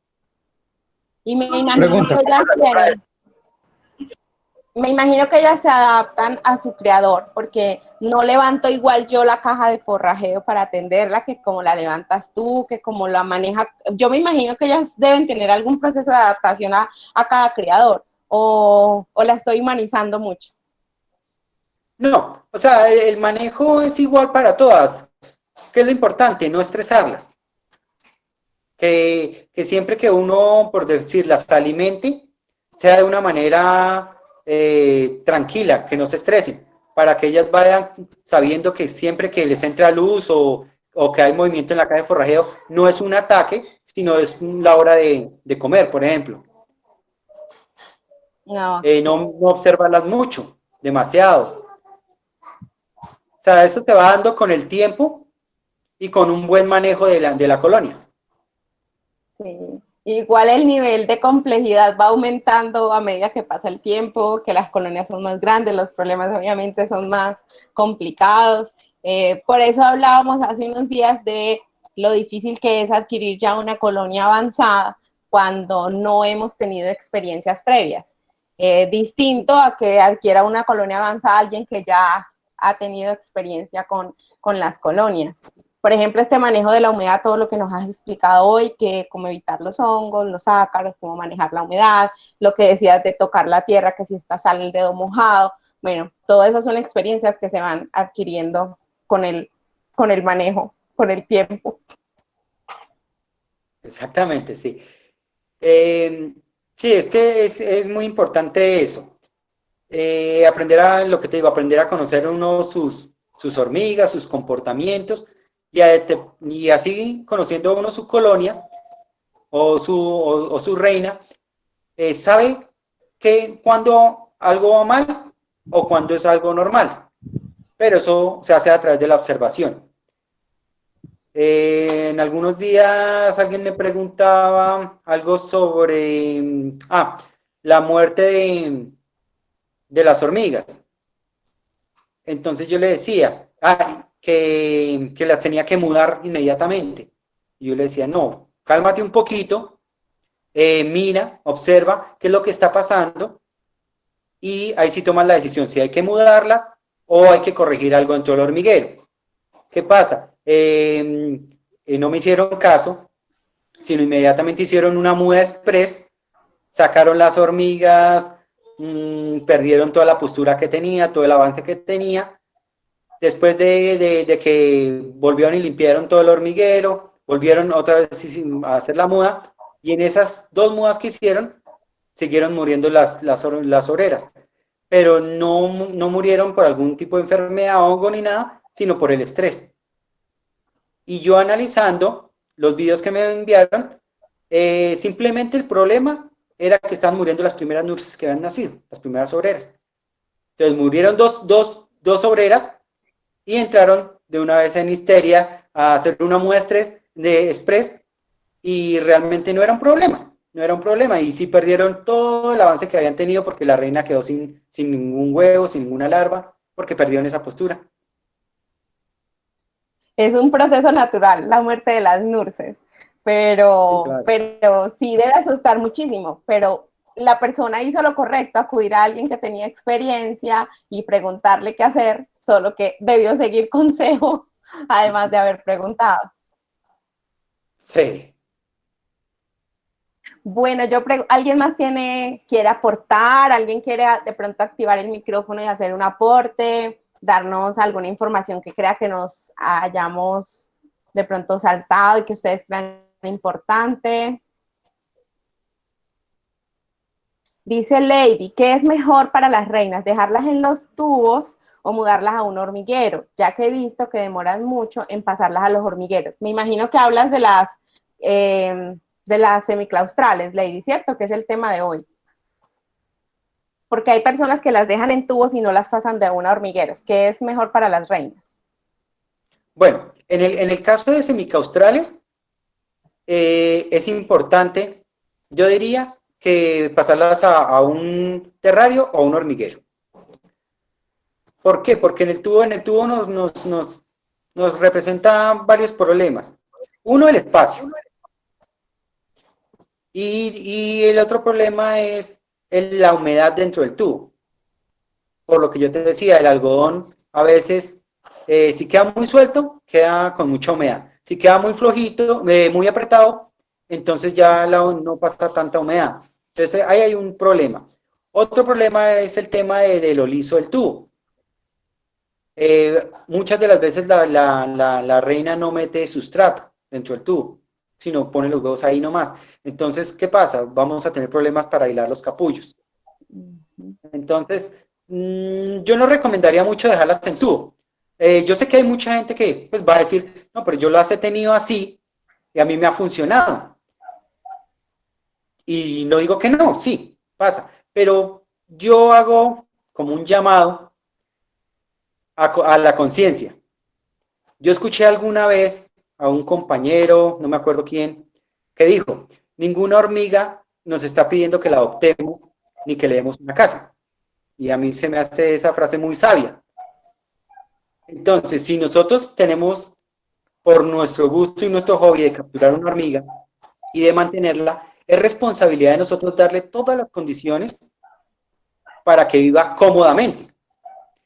Y me imagino que ellas se adaptan a su creador, porque no levanto igual yo la caja de forrajeo para atenderla que como la levantas tú, que como la manejas. Yo me imagino que ellas deben tener algún proceso de adaptación a cada criador, o la estoy humanizando mucho. No, o sea, el manejo es igual para todas. ¿Qué es lo importante? No estresarlas. Que siempre que uno, por decir, las alimente, sea de una manera tranquila, que no se estresen, para que ellas vayan sabiendo que siempre que les entra luz o que hay movimiento en la caja de forrajeo, no es un ataque, sino es la hora de comer, por ejemplo. No. No observarlas mucho, demasiado. O sea, eso te va dando con el tiempo y con un buen manejo de la colonia. Sí. Igual el nivel de complejidad va aumentando a medida que pasa el tiempo, que las colonias son más grandes, los problemas obviamente son más complicados. Por eso hablábamos hace unos días de lo difícil que es adquirir ya una colonia avanzada cuando no hemos tenido experiencias previas. distinto a que adquiera una colonia avanzada alguien que ya ha tenido experiencia con las colonias. Por ejemplo, este manejo de la humedad, todo lo que nos has explicado hoy, que cómo evitar los hongos, los ácaros, cómo manejar la humedad, lo que decías de tocar la tierra, que si está sale el dedo mojado. Bueno, todas esas son experiencias que se van adquiriendo con el manejo, con el tiempo. Exactamente, sí. Sí, es que es muy importante eso. Aprender lo que te digo, aprender a conocer uno sus hormigas, sus comportamientos, y así conociendo uno su colonia o su reina, sabe que cuando algo va mal o cuando es algo normal, pero eso se hace a través de la observación. En algunos días alguien me preguntaba algo sobre la muerte de las hormigas. Entonces yo le decía que las tenía que mudar inmediatamente. Y yo le decía, no, cálmate un poquito, mira, observa qué es lo que está pasando y ahí sí tomas la decisión si hay que mudarlas o hay que corregir algo dentro del hormiguero. ¿Qué pasa? No me hicieron caso, sino inmediatamente hicieron una muda express, sacaron las hormigas, perdieron toda la postura que tenía, todo el avance que tenía. Después de que volvieron y limpiaron todo el hormiguero, volvieron otra vez a hacer la muda, y en esas 2 mudas que hicieron, siguieron muriendo las obreras, pero no murieron por algún tipo de enfermedad, hongo ni nada, sino por el estrés. Y yo analizando los videos que me enviaron, simplemente el problema era que estaban muriendo las primeras nurses que habían nacido, las primeras obreras. Entonces murieron dos obreras y entraron de una vez en histeria a hacer una muestra de express y realmente no era un problema, y sí perdieron todo el avance que habían tenido porque la reina quedó sin ningún huevo, sin ninguna larva, porque perdieron esa postura. Es un proceso natural, la muerte de las nurses, pero Sí, claro. pero sí debe asustar muchísimo, pero la persona hizo lo correcto, acudir a alguien que tenía experiencia y preguntarle qué hacer, solo que debió seguir consejo, además de haber preguntado. Sí. Bueno, ¿alguien más quiere aportar? ¿Alguien quiere de pronto activar el micrófono y hacer un aporte? Darnos alguna información que crea que nos hayamos de pronto saltado y que ustedes crean importante. Dice Lady, ¿qué es mejor para las reinas? ¿Dejarlas en los tubos o mudarlas a un hormiguero? Ya que he visto que demoran mucho en pasarlas a los hormigueros. Me imagino que hablas de las semiclaustrales, Lady, ¿cierto? Que es el tema de hoy. Porque hay personas que las dejan en tubos y no las pasan de una a hormigueros. ¿Qué es mejor para las reinas? Bueno, en el caso de semicaustrales, es importante, yo diría, que pasarlas a un terrario o a un hormiguero. ¿Por qué? Porque en el tubo nos representa varios problemas. Uno, el espacio. Y el otro problema es la humedad dentro del tubo. Por lo que yo te decía, el algodón a veces, si queda muy suelto, queda con mucha humedad. Si queda muy flojito, muy apretado, entonces ya no pasa tanta humedad. Entonces ahí hay un problema. Otro problema es el tema de lo liso del tubo. Muchas de las veces la reina no mete sustrato dentro del tubo, sino pone los huevos ahí nomás. Entonces, ¿qué pasa? Vamos a tener problemas para hilar los capullos. Entonces, yo no recomendaría mucho dejarlas en tubo. Yo sé que hay mucha gente que pues, va a decir, no, pero yo las he tenido así y a mí me ha funcionado. Y no digo que no, sí, pasa. Pero yo hago como un llamado a la conciencia. Yo escuché alguna vez a un compañero, no me acuerdo quién, que dijo, ninguna hormiga nos está pidiendo que la adoptemos ni que le demos una casa. Y a mí se me hace esa frase muy sabia. Entonces, si nosotros tenemos por nuestro gusto y nuestro hobby de capturar una hormiga y de mantenerla, es responsabilidad de nosotros darle todas las condiciones para que viva cómodamente.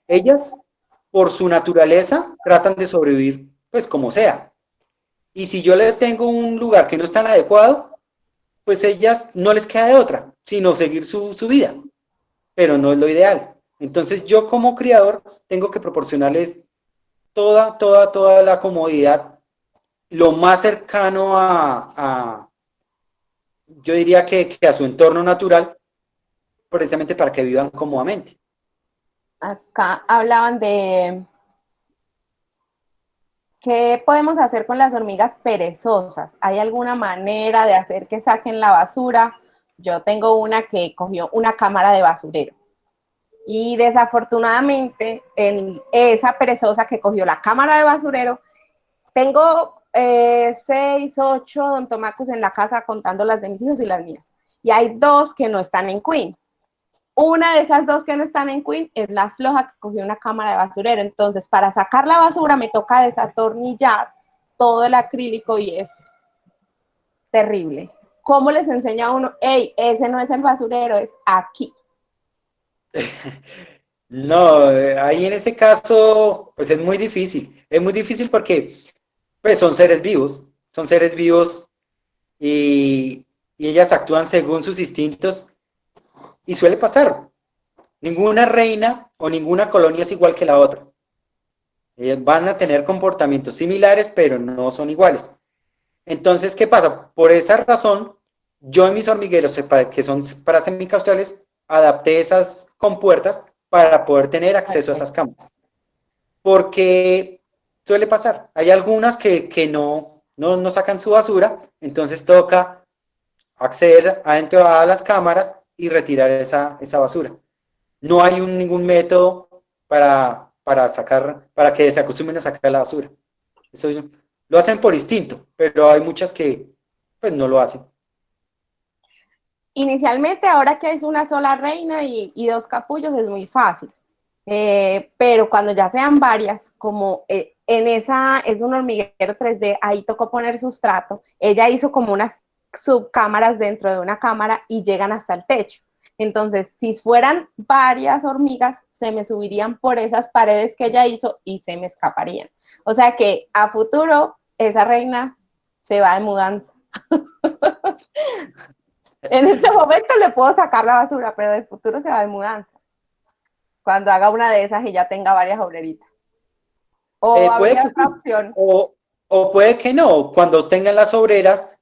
Ellas, por su naturaleza, tratan de sobrevivir pues como sea. Y si yo le tengo un lugar que no es tan adecuado, pues ellas no les queda de otra, sino seguir su vida, pero no es lo ideal. Entonces yo como criador tengo que proporcionarles toda la comodidad, lo más cercano yo diría que a su entorno natural, precisamente para que vivan cómodamente. Acá hablaban de qué podemos hacer con las hormigas perezosas. ¿Hay alguna manera de hacer que saquen la basura? Yo tengo una que cogió una cámara de basurero. Y desafortunadamente, esa perezosa que cogió la cámara de basurero, tengo 6, 8 Don Tomacos en la casa contando las de mis hijos y las mías. Y hay 2 que no están en Queen. Una de esas 2 que no están en Queen es la floja que cogió una cámara de basurero. Entonces, para sacar la basura me toca desatornillar todo el acrílico y es terrible. ¿Cómo les enseña a uno? Hey, ese no es el basurero, es aquí. No, ahí en ese caso, pues es muy difícil porque pues son seres vivos y ellas actúan según sus instintos y suele pasar. Ninguna reina o ninguna colonia es igual que la otra. Ellas van a tener comportamientos similares, pero no son iguales. Entonces, ¿qué pasa? Por esa razón, yo en mis hormigueros, que son para semicaustrales, adapté esas compuertas para poder tener acceso a esas cámaras. Porque suele pasar. Hay algunas que no sacan su basura, entonces toca acceder adentro a las cámaras y retirar esa basura. No hay ningún método para que se acostumbren a sacar la basura. Eso lo hacen por instinto, pero hay muchas que pues no lo hacen. Inicialmente, ahora que es una sola reina y 2 capullos, es muy fácil. Pero cuando ya sean varias, como en esa es un hormiguero 3D, ahí tocó poner sustrato. Ella hizo como unas subcámaras dentro de una cámara y llegan hasta el techo. Entonces, si fueran varias hormigas, se me subirían por esas paredes que ella hizo y se me escaparían. O sea que a futuro, esa reina se va de mudanza. En este momento le puedo sacar la basura, pero de futuro se va de mudanza. Cuando haga una de esas y ya tenga varias obreritas. O habría otra opción. O puede que no. Cuando tengan las obreras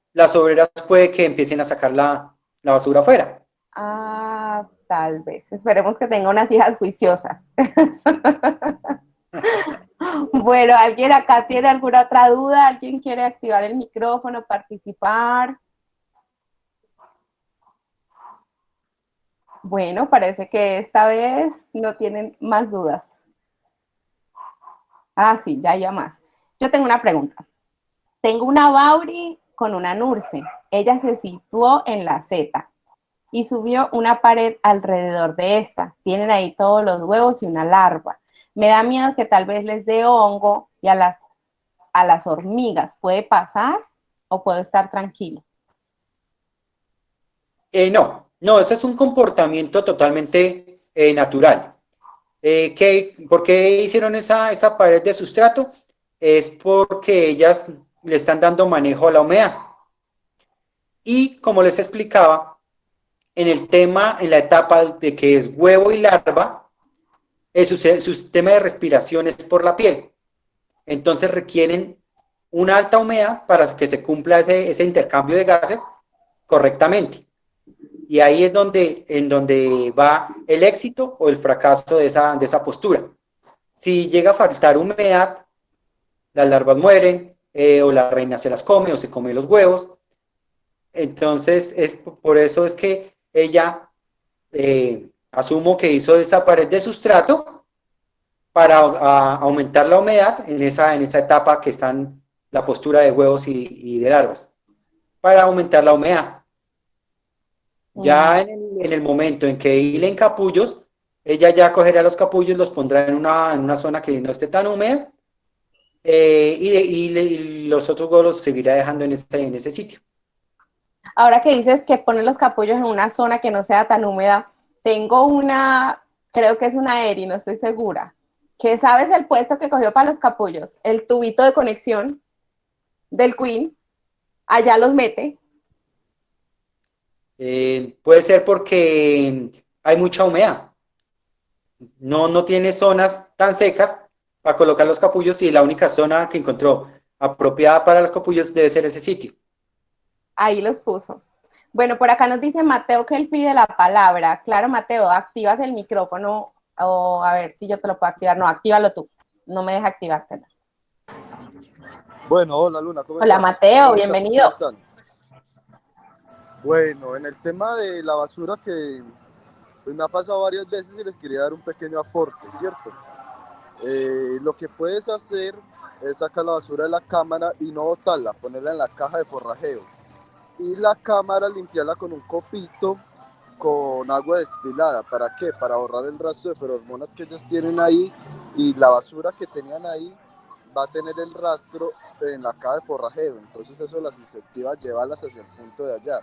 puede que empiecen a sacar la basura afuera. Ah, tal vez. Esperemos que tenga unas hijas juiciosas. Bueno, ¿alguien acá tiene alguna otra duda? ¿Alguien quiere activar el micrófono, participar? Bueno, parece que esta vez no tienen más dudas. Ah, sí, ya más. Yo tengo una pregunta. Tengo una Bauri con una Nurse. Ella se situó en la Z y subió una pared alrededor de esta. Tienen ahí todos los huevos y una larva. Me da miedo que tal vez les dé hongo y a las hormigas. ¿Puede pasar o puedo estar tranquilo? No, eso es un comportamiento totalmente natural. ¿Por qué hicieron esa pared de sustrato? Es porque ellas le están dando manejo a la humedad. Y como les explicaba, en la etapa de que es huevo y larva, su sistema de respiración es por la piel. Entonces requieren una alta humedad para que se cumpla ese intercambio de gases correctamente. Y ahí es en donde va el éxito o el fracaso de esa postura. Si llega a faltar humedad, las larvas mueren, o la reina se las come o se come los huevos. Entonces, por eso es que ella, asumo que hizo esa pared de sustrato para aumentar la humedad en esa etapa que están la postura de huevos y de larvas, para aumentar la humedad. Ya en el momento en que hilen capullos, ella ya cogerá los capullos, los pondrá en una zona que no esté tan húmeda, y los otros huevos los seguirá dejando en ese sitio. Ahora que dices que ponen los capullos en una zona que no sea tan húmeda, tengo una, creo que es una Eri, no estoy segura. ¿Qué sabes el puesto que cogió para los capullos? El tubito de conexión del Queen, allá los mete. Puede ser porque hay mucha humedad. No tiene zonas tan secas para colocar los capullos y la única zona que encontró apropiada para los capullos debe ser ese sitio. Ahí los puso. Bueno, por acá nos dice Mateo que él pide la palabra. Claro, Mateo, activas el micrófono o a ver si yo te lo puedo activar. No, actívalo tú. No me deja activártelo. Bueno, hola Luna, ¿cómo Hola estás? Mateo, bienvenido. ¿Cómo están? Bueno, en el tema de la basura que pues, me ha pasado varias veces y les quería dar un pequeño aporte, ¿cierto? Lo que puedes hacer es sacar la basura de la cámara y no botarla, ponerla en la caja de forrajeo. Y la cámara limpiarla con un copito con agua destilada. ¿Para qué? Para borrar el rastro de feromonas que ellas tienen ahí y la basura que tenían ahí va a tener el rastro en la caja de forrajeo. Entonces eso las incentiva a llevarlas hacia el punto de allá.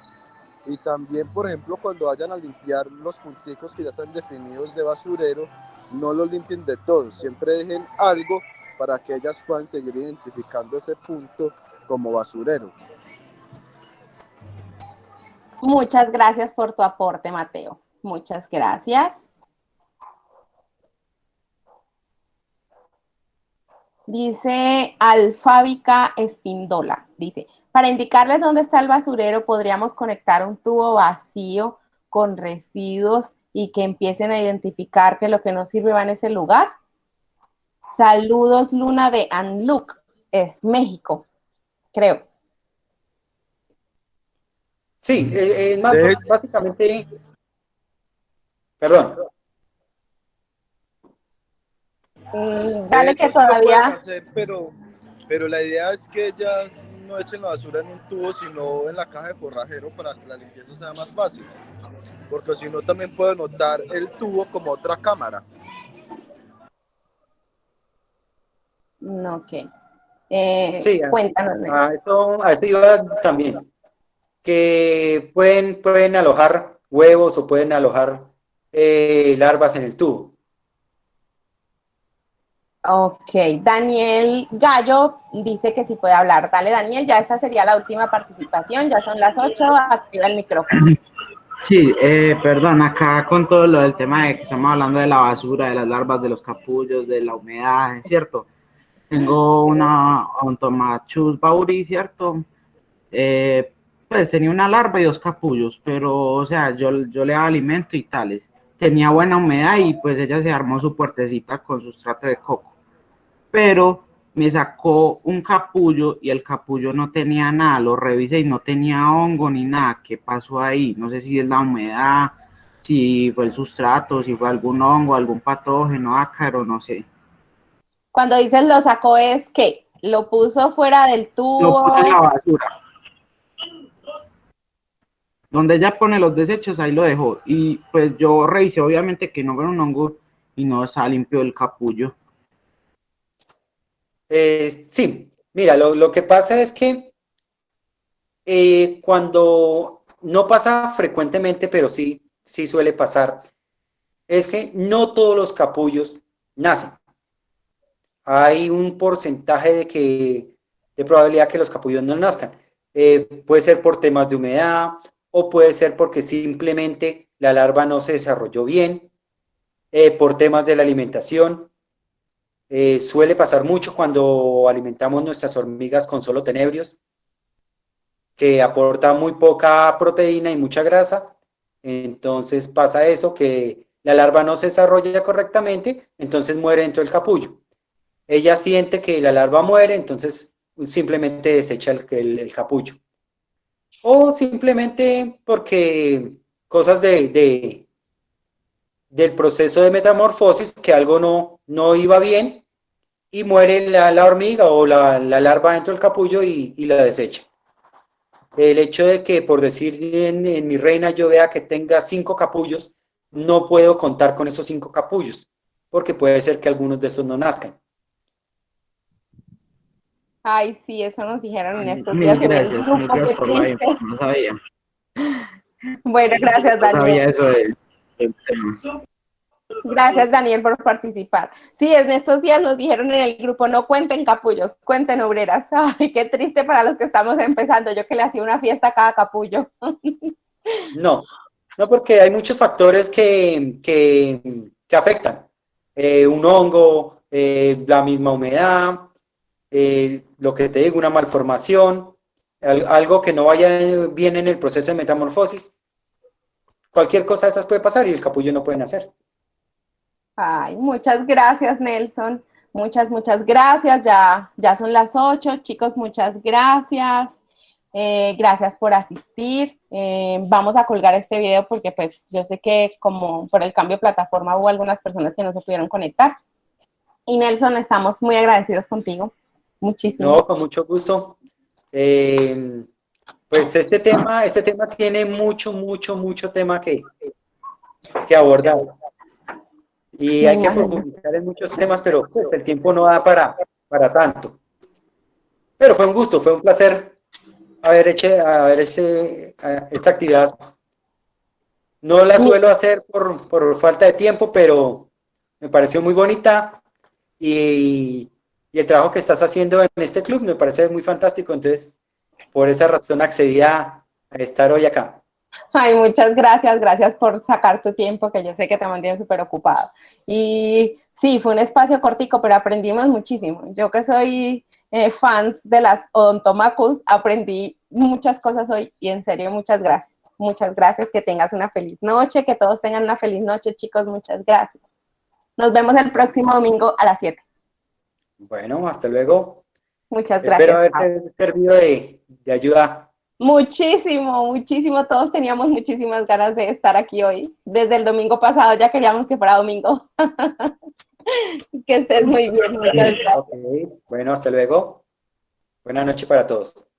Y también, por ejemplo, cuando vayan a limpiar los punticos que ya están definidos de basurero, no los limpien de todo, siempre dejen algo para que ellas puedan seguir identificando ese punto como basurero. Muchas gracias por tu aporte, Mateo. Muchas gracias. Dice Alfábica Espindola, dice, para indicarles dónde está el basurero, podríamos conectar un tubo vacío con residuos y que empiecen a identificar que lo que no sirve va en ese lugar. Saludos, Luna de Anluc, es México, creo. Sí, básicamente, perdón. Dale que todavía... Hacer, pero la idea es que ellas no echen la basura en un tubo, sino en la caja de forrajero para que la limpieza sea más fácil. Porque si no, también puedo notar el tubo como otra cámara. Ok. Sí, Cuéntanos. a eso iba también. Que pueden alojar huevos o pueden alojar larvas en el tubo. Ok, Daniel Gallo dice que sí puede hablar. Dale, Daniel, ya esta sería la última participación, ya son las 8, activa el micrófono. Sí, perdón, acá con todo lo del tema de que estamos hablando de la basura, de las larvas, de los capullos, de la humedad, ¿cierto? Tengo una Ontomachus bauri, ¿cierto? Pues tenía una larva y 2 capullos, pero, o sea, yo le daba alimento y tales. Tenía buena humedad y pues ella se armó su puertecita con sustrato de coco. Pero me sacó un capullo y el capullo no tenía nada, lo revisé y no tenía hongo ni nada. ¿Qué pasó ahí? No sé si es la humedad, si fue el sustrato, si fue algún hongo, algún patógeno, ácaro, no sé. Cuando dices lo sacó es que lo puso fuera del tubo. Lo puse en la basura. Donde ella pone los desechos, ahí lo dejó. Y pues yo revisé obviamente que no fuera un hongo y no se limpió el capullo. Sí, mira, lo que pasa es que cuando no pasa frecuentemente, pero sí suele pasar, es que no todos los capullos nacen. Hay un porcentaje de probabilidad que los capullos no nazcan. Puede ser por temas de humedad o puede ser porque simplemente la larva no se desarrolló bien, por temas de la alimentación. Suele pasar mucho cuando alimentamos nuestras hormigas con solo tenebrios, que aporta muy poca proteína y mucha grasa. Entonces pasa eso, que la larva no se desarrolla correctamente, entonces muere dentro del capullo. Ella siente que la larva muere, entonces simplemente desecha el capullo. O simplemente porque cosas del proceso de metamorfosis, que algo no iba bien, y muere la hormiga o la larva dentro del capullo y la desecha. El hecho de que, por decir, en mi reina yo vea que tenga 5 capullos, no puedo contar con esos 5 capullos, porque puede ser que algunos de esos no nazcan. Ay, sí, eso nos dijeron en estos Mil días en el gracias grupo. por la info, no sabía. Bueno, gracias, No sabía Daniel. eso de el tema. Gracias, Daniel, por participar. Sí, en estos días nos dijeron en el grupo, no cuenten capullos, cuenten obreras. Ay, qué triste para los que estamos empezando. Yo que le hacía una fiesta a cada capullo. No, no, porque hay muchos factores que afectan. Un hongo, la misma humedad, lo que te digo, una malformación, algo que no vaya bien en el proceso de metamorfosis. Cualquier cosa de esas puede pasar y el capullo no puede nacer. Ay, muchas gracias, Nelson. Muchas gracias. Ya son las 8, chicos, muchas gracias. Gracias por asistir. Vamos a colgar este video porque pues yo sé que como por el cambio de plataforma hubo algunas personas que no se pudieron conectar. Y Nelson, estamos muy agradecidos contigo. Muchísimo. No, con mucho gusto. Pues este tema tiene mucho tema que abordar. Y hay que profundizar en muchos temas, pero pues, el tiempo no da para tanto. Pero fue un gusto, fue un placer haber hecho esta actividad. No la suelo hacer por falta de tiempo, pero me pareció muy bonita y el trabajo que estás haciendo en este club me parece muy fantástico. Entonces, por esa razón accedí a estar hoy acá. Ay, muchas gracias por sacar tu tiempo, que yo sé que te mantiene súper ocupado. Y sí, fue un espacio cortico, pero aprendimos muchísimo. Yo que soy fans de las odontomacus, aprendí muchas cosas hoy y en serio, muchas gracias. Muchas gracias, que tengas una feliz noche, que todos tengan una feliz noche, chicos, muchas gracias. Nos vemos el próximo domingo a las 7. Bueno, hasta luego. Muchas gracias. Espero haberte servido de ayuda. Muchísimo. Todos teníamos muchísimas ganas de estar aquí hoy. Desde el domingo pasado ya queríamos que fuera domingo. Que estés muy bien. Muchas gracias. Okay. Bueno, hasta luego. Buenas noches para todos.